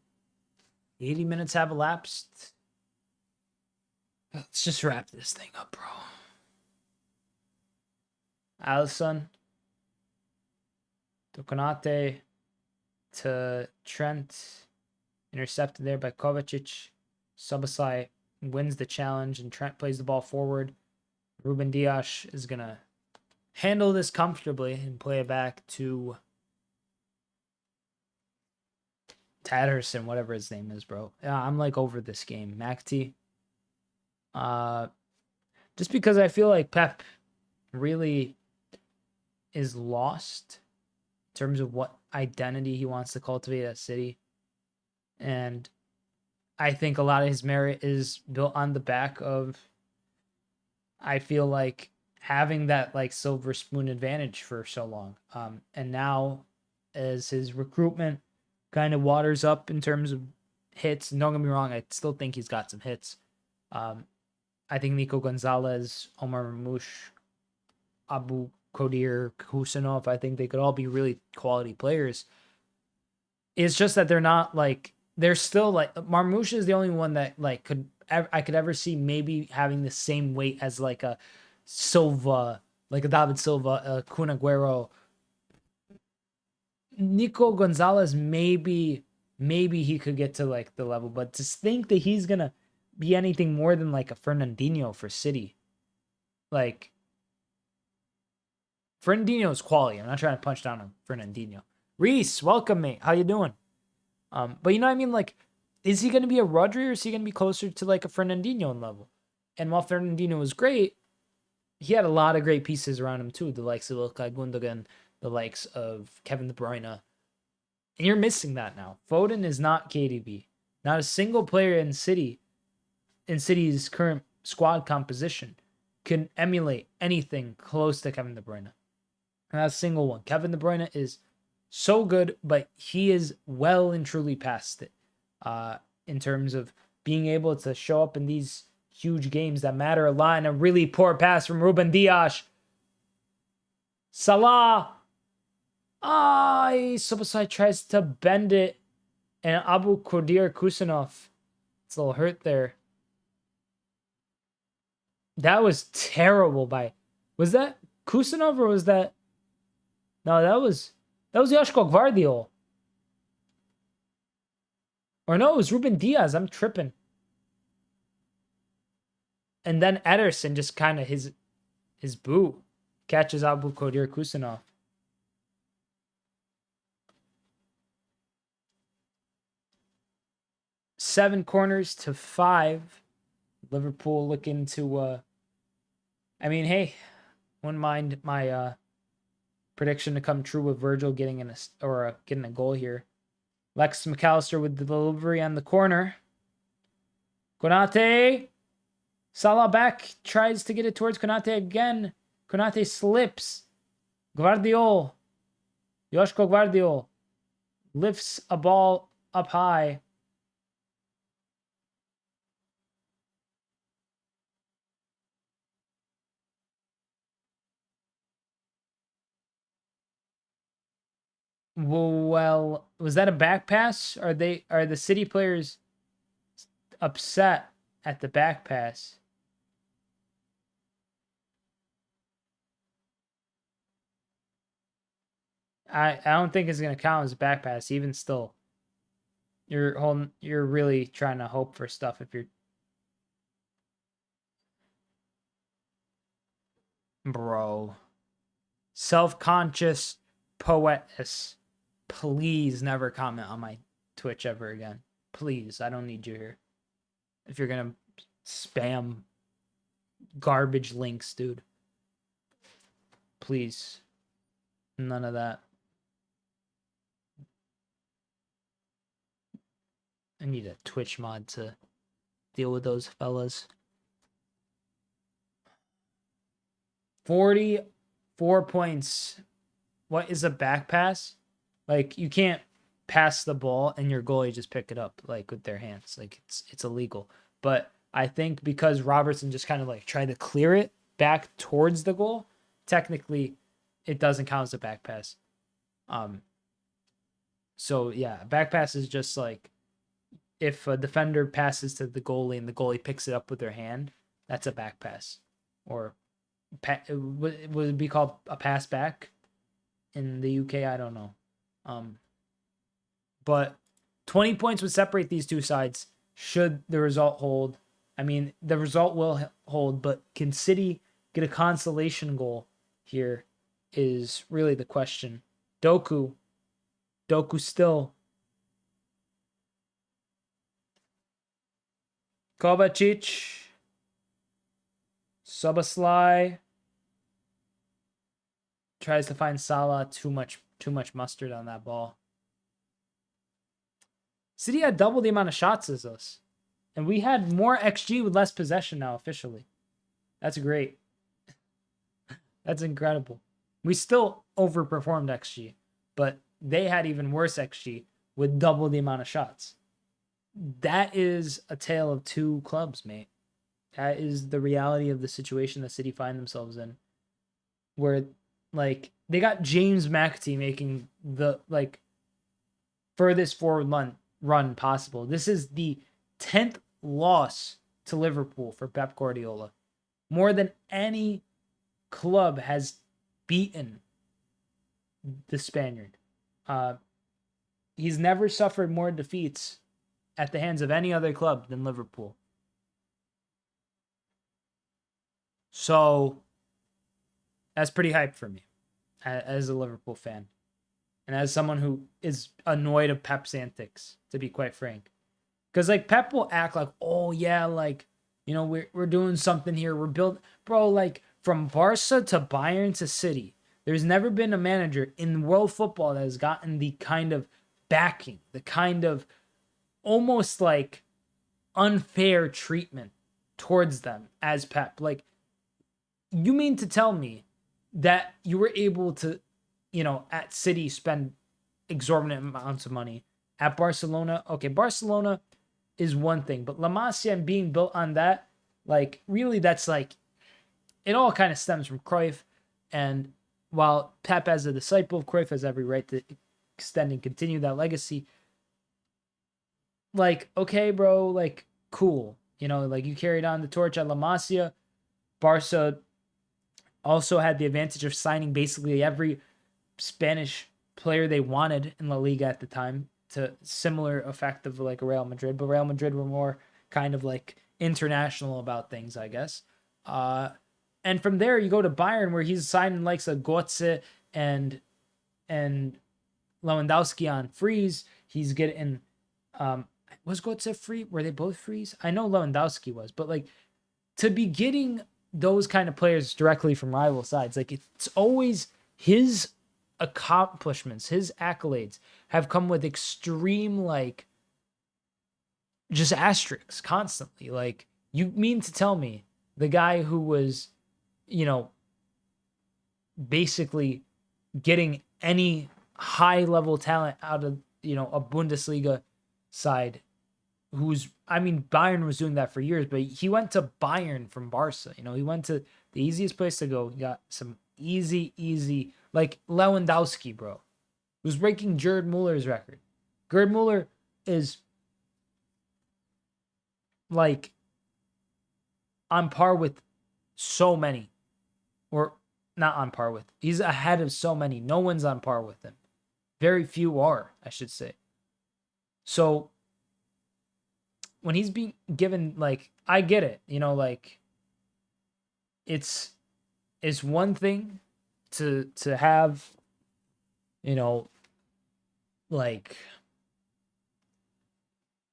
80 minutes have elapsed. Let's just wrap this thing up, bro. Alisson to Konate to Trent. Intercepted there by Kovacic. Szoboszlai wins the challenge and Trent plays the ball forward. Ruben Dias is going to handle this comfortably and play it back to Tatterson, whatever his name is, bro. Yeah, I'm like over this game. McT. Just because I feel like Pep really is lost in terms of what identity he wants to cultivate at City. And I think a lot of his merit is built on the back of, I feel like, having that like silver spoon advantage for so long. And now as his recruitment kind of waters up in terms of hits, don't get me wrong, I still think he's got some hits. I think Nico Gonzalez, Omar Marmoush, Abu Kodir, Kusanov, I think they could all be really quality players. It's just that they're not like, they're still like, Marmoush is the only one that like I could ever see maybe having the same weight as like a Silva, like a David Silva, a Kun Aguero. Nico Gonzalez, maybe he could get to like the level, but to think that he's gonna be anything more than like a Fernandinho for City, like, Fernandinho's quality. I'm not trying to punch down on Fernandinho. Reese, welcome, mate. How you doing? But you know what I mean? Like, is he gonna be a Rodri or is he gonna be closer to like a Fernandinho level? And while Fernandinho was great, he had a lot of great pieces around him too, the likes of Ilkay Gundogan, the likes of Kevin De Bruyne. And you're missing that now. Foden is not KDB. Not a single player in City's current squad composition can emulate anything close to Kevin De Bruyne. Not a single one. Kevin De Bruyne is so good, but he is well and truly past it in terms of being able to show up in these huge games that matter a lot. And a really poor pass from Ruben Dias. Salah. Szoboszlai tries to bend it. And Abu Kodir Kusanov. It's a little hurt there. That was terrible by... Was that Kusanov or was that... No, that was Joško Gvardiol. Or no, it was Ruben Dias. I'm tripping. And then Ederson just kind of his boot catches Abu Kodir Kusanov. 7 corners to 5. Liverpool looking to, I mean, hey, wouldn't mind my prediction to come true with Virgil getting getting a goal here. Lex McAllister with the delivery on the corner. Konate. Salah back, tries to get it towards Konate again. Konate slips. Guardiola. Joshko Guardiola lifts a ball up high. Well, was that a back pass? Are the City players upset at the back pass? I don't think it's gonna count as a back pass. Even still, you're really trying to hope for stuff if you're. Bro. Self-conscious poetess. Please never comment on my Twitch ever again. Please, I don't need you here. If you're gonna spam garbage links, dude. Please. None of that. I need a Twitch mod to deal with those fellas. 44 points. What is a back pass? Like, you can't pass the ball and your goalie just pick it up like with their hands. Like, it's illegal. But I think because Robertson just kind of like tried to clear it back towards the goal, technically it doesn't count as a back pass. So yeah, back pass is just like if a defender passes to the goalie and the goalie picks it up with their hand, that's a back pass. Or would it be called a pass back in the UK? I don't know. But 20 points would separate these two sides should the result hold. I mean, the result will hold, but can City get a consolation goal here is really the question. Doku still. Kovacic. Soboslai tries to find Salah. Too much mustard on that ball. City had double the amount of shots as us. And we had more XG with less possession now officially. That's great. That's incredible. We still overperformed XG, but they had even worse XG with double the amount of shots. That is a tale of two clubs, mate. That is the reality of the situation that City find themselves in. Where, like, they got James McAtee making the, like, furthest forward run possible. This is the 10th loss to Liverpool for Pep Guardiola. More than any club has beaten the Spaniard. He's never suffered more defeats at the hands of any other club than Liverpool. So that's pretty hype for me as a Liverpool fan. And as someone who is annoyed of Pep's antics, to be quite frank. Because, like, Pep will act like, oh, yeah, like, you know, we're doing something here. We're building. Bro, like, from Barca to Bayern to City, there's never been a manager in world football that has gotten the kind of backing, the kind of almost, like, unfair treatment towards them as Pep. Like, you mean to tell me that you were able to, you know, at City spend exorbitant amounts of money? At Barcelona, okay, Barcelona is one thing, but La Masia and being built on that, like, really, that's like, it all kind of stems from Cruyff. And while Pep, as a disciple of Cruyff, has every right to extend and continue that legacy, like, okay, bro, like, cool. You know, like, you carried on the torch at La Masia. Barca also had the advantage of signing basically every Spanish player they wanted in La Liga at the time, to similar effect of like Real Madrid, but Real Madrid were more kind of like international about things, I guess. And from there you go to Bayern, where he's signing likes of Götze and Lewandowski on freeze. He's getting Was Götze free? Were they both frees? I know Lewandowski was, but like to be getting those kind of players directly from rival sides, like it's always his accomplishments, his accolades have come with extreme like just asterisks constantly. Like, you mean to tell me the guy who was, you know, basically getting any high level talent out of, you know, a Bundesliga side who's, I mean, Bayern was doing that for years, but he went to Bayern from Barca. You know, he went to the easiest place to go. He got some easy, like Lewandowski, bro, who's breaking Gerd Muller's record. Gerd Muller is like on par with so many, or not on par with. He's ahead of so many. No one's on par with him. Very few are, I should say. So when he's being given, like, I get it, you know, like it's one thing to have, you know, like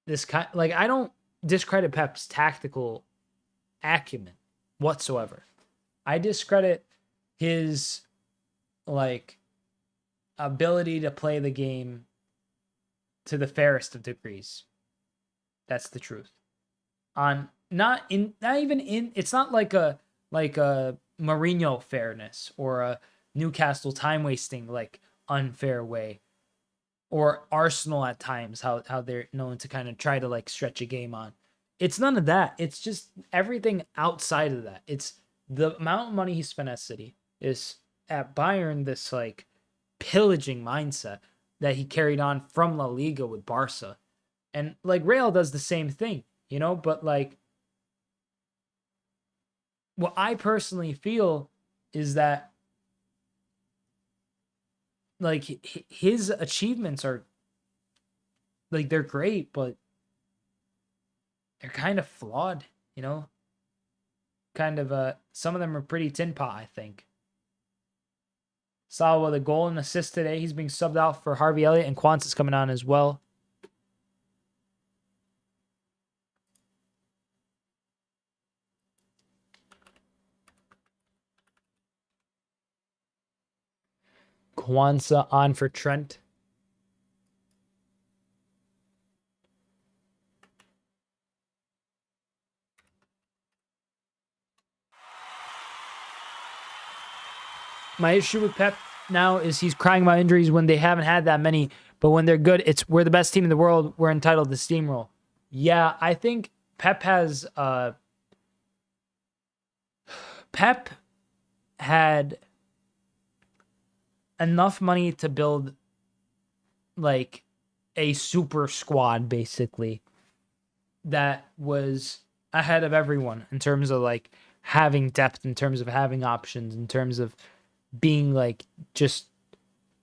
this kind, like, I don't discredit Pep's tactical acumen whatsoever. I discredit his like ability to play the game to the fairest of degrees. That's the truth. On not even in, it's not like a Mourinho fairness or a Newcastle time wasting like unfair way, or Arsenal at times how they're known to kind of try to like stretch a game on. It's none of that. It's just everything outside of that. It's the amount of money he spent at City, is at Bayern this like pillaging mindset that he carried on from La Liga with Barca. And like Real does the same thing, you know, but like what I personally feel is that like his achievements are like, they're great, but they're kind of flawed, you know, kind of some of them are pretty tin pot, I think. Salah with a goal and assist today. He's being subbed out for Harvey Elliott, and Quant's coming on as well. Kwanzaa on for Trent. My issue with Pep now is he's crying about injuries when they haven't had that many, but when they're good, it's we're the best team in the world. We're entitled to steamroll. Yeah, I think Pep had enough money to build like a super squad, basically, that was ahead of everyone in terms of like having depth, in terms of having options, in terms of being like, just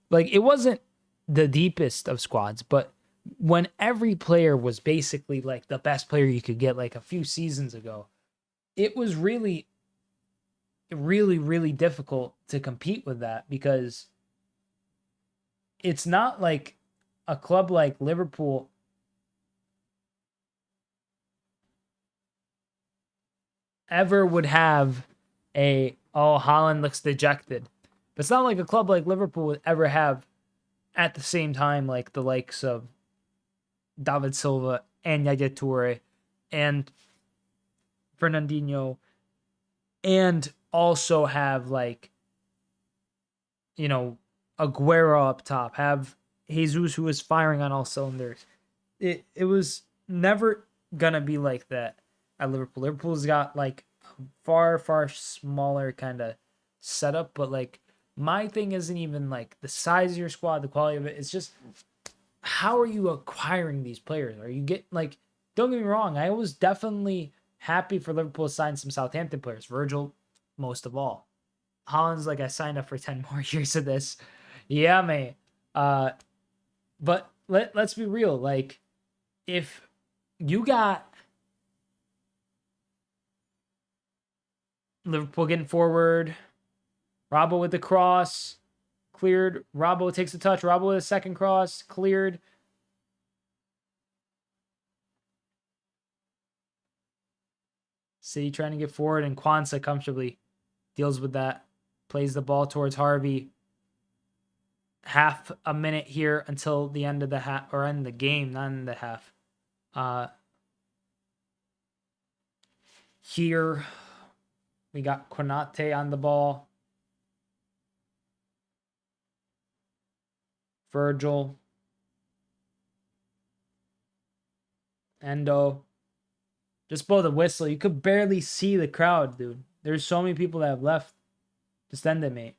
like, it wasn't the deepest of squads, but when every player was basically like the best player you could get like a few seasons ago, it was really difficult to compete with that, because it's not like a club like Liverpool ever would have a, oh, Haaland looks dejected. But it's not like a club like Liverpool would ever have at the same time like the likes of David Silva and Yaya Toure and Fernandinho, and also have like, you know, Aguero up top, have Jesus who is firing on all cylinders. It was never gonna be like that at Liverpool. Liverpool's got like a far smaller kind of setup, but like my thing isn't even like the size of your squad, the quality of it. It's just, how are you acquiring these players? Are you get like, don't get me wrong, I was definitely happy for Liverpool to sign some Southampton players, Virgil most of all. Haaland's like, I signed up for 10 more years of this. Yeah, man. But let's be real. Like, if you got Liverpool getting forward, Robbo with the cross, cleared. Robbo takes the touch. Robbo with a second cross, cleared. City trying to get forward, and Kwanzaa comfortably deals with that. Plays the ball towards Harvey. Half a minute here until the end of the half, or end the game, not in the half. Here we got Konate on the ball. Virgil. Endo. Just blow the whistle. You could barely see the crowd, dude. There's so many people that have left. Just end it, mate.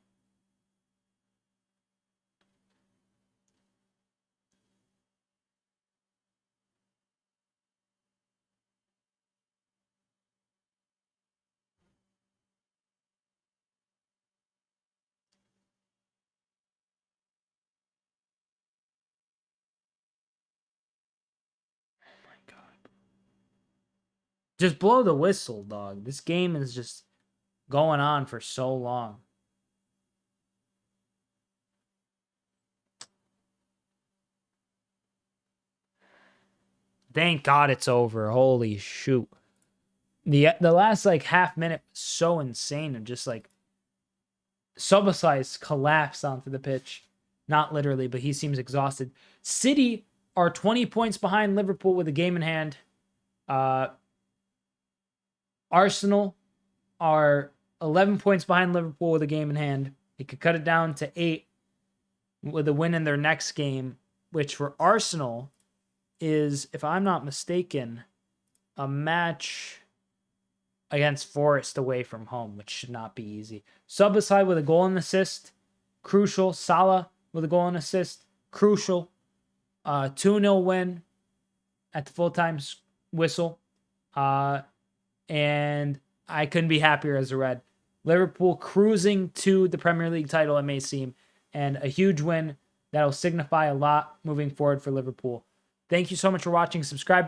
Just blow the whistle, dog. This game is just going on for so long. Thank God it's over. Holy shoot. The last like half minute was so insane, and just like Szoboszlai collapsed onto the pitch. Not literally, but he seems exhausted. City are 20 points behind Liverpool with a game in hand. Arsenal are 11 points behind Liverpool with a game in hand. They could cut it down to 8 with a win in their next game, which for Arsenal is, if I'm not mistaken, a match against Forest away from home, which should not be easy. Szoboszlai with a goal and assist. Crucial. Salah with a goal and assist. Crucial. 2-0 win at the full-time whistle. And I couldn't be happier as a Red. Liverpool cruising to the Premier League title, it may seem, and a huge win that'll signify a lot moving forward for Liverpool. Thank you so much for watching. Subscribe.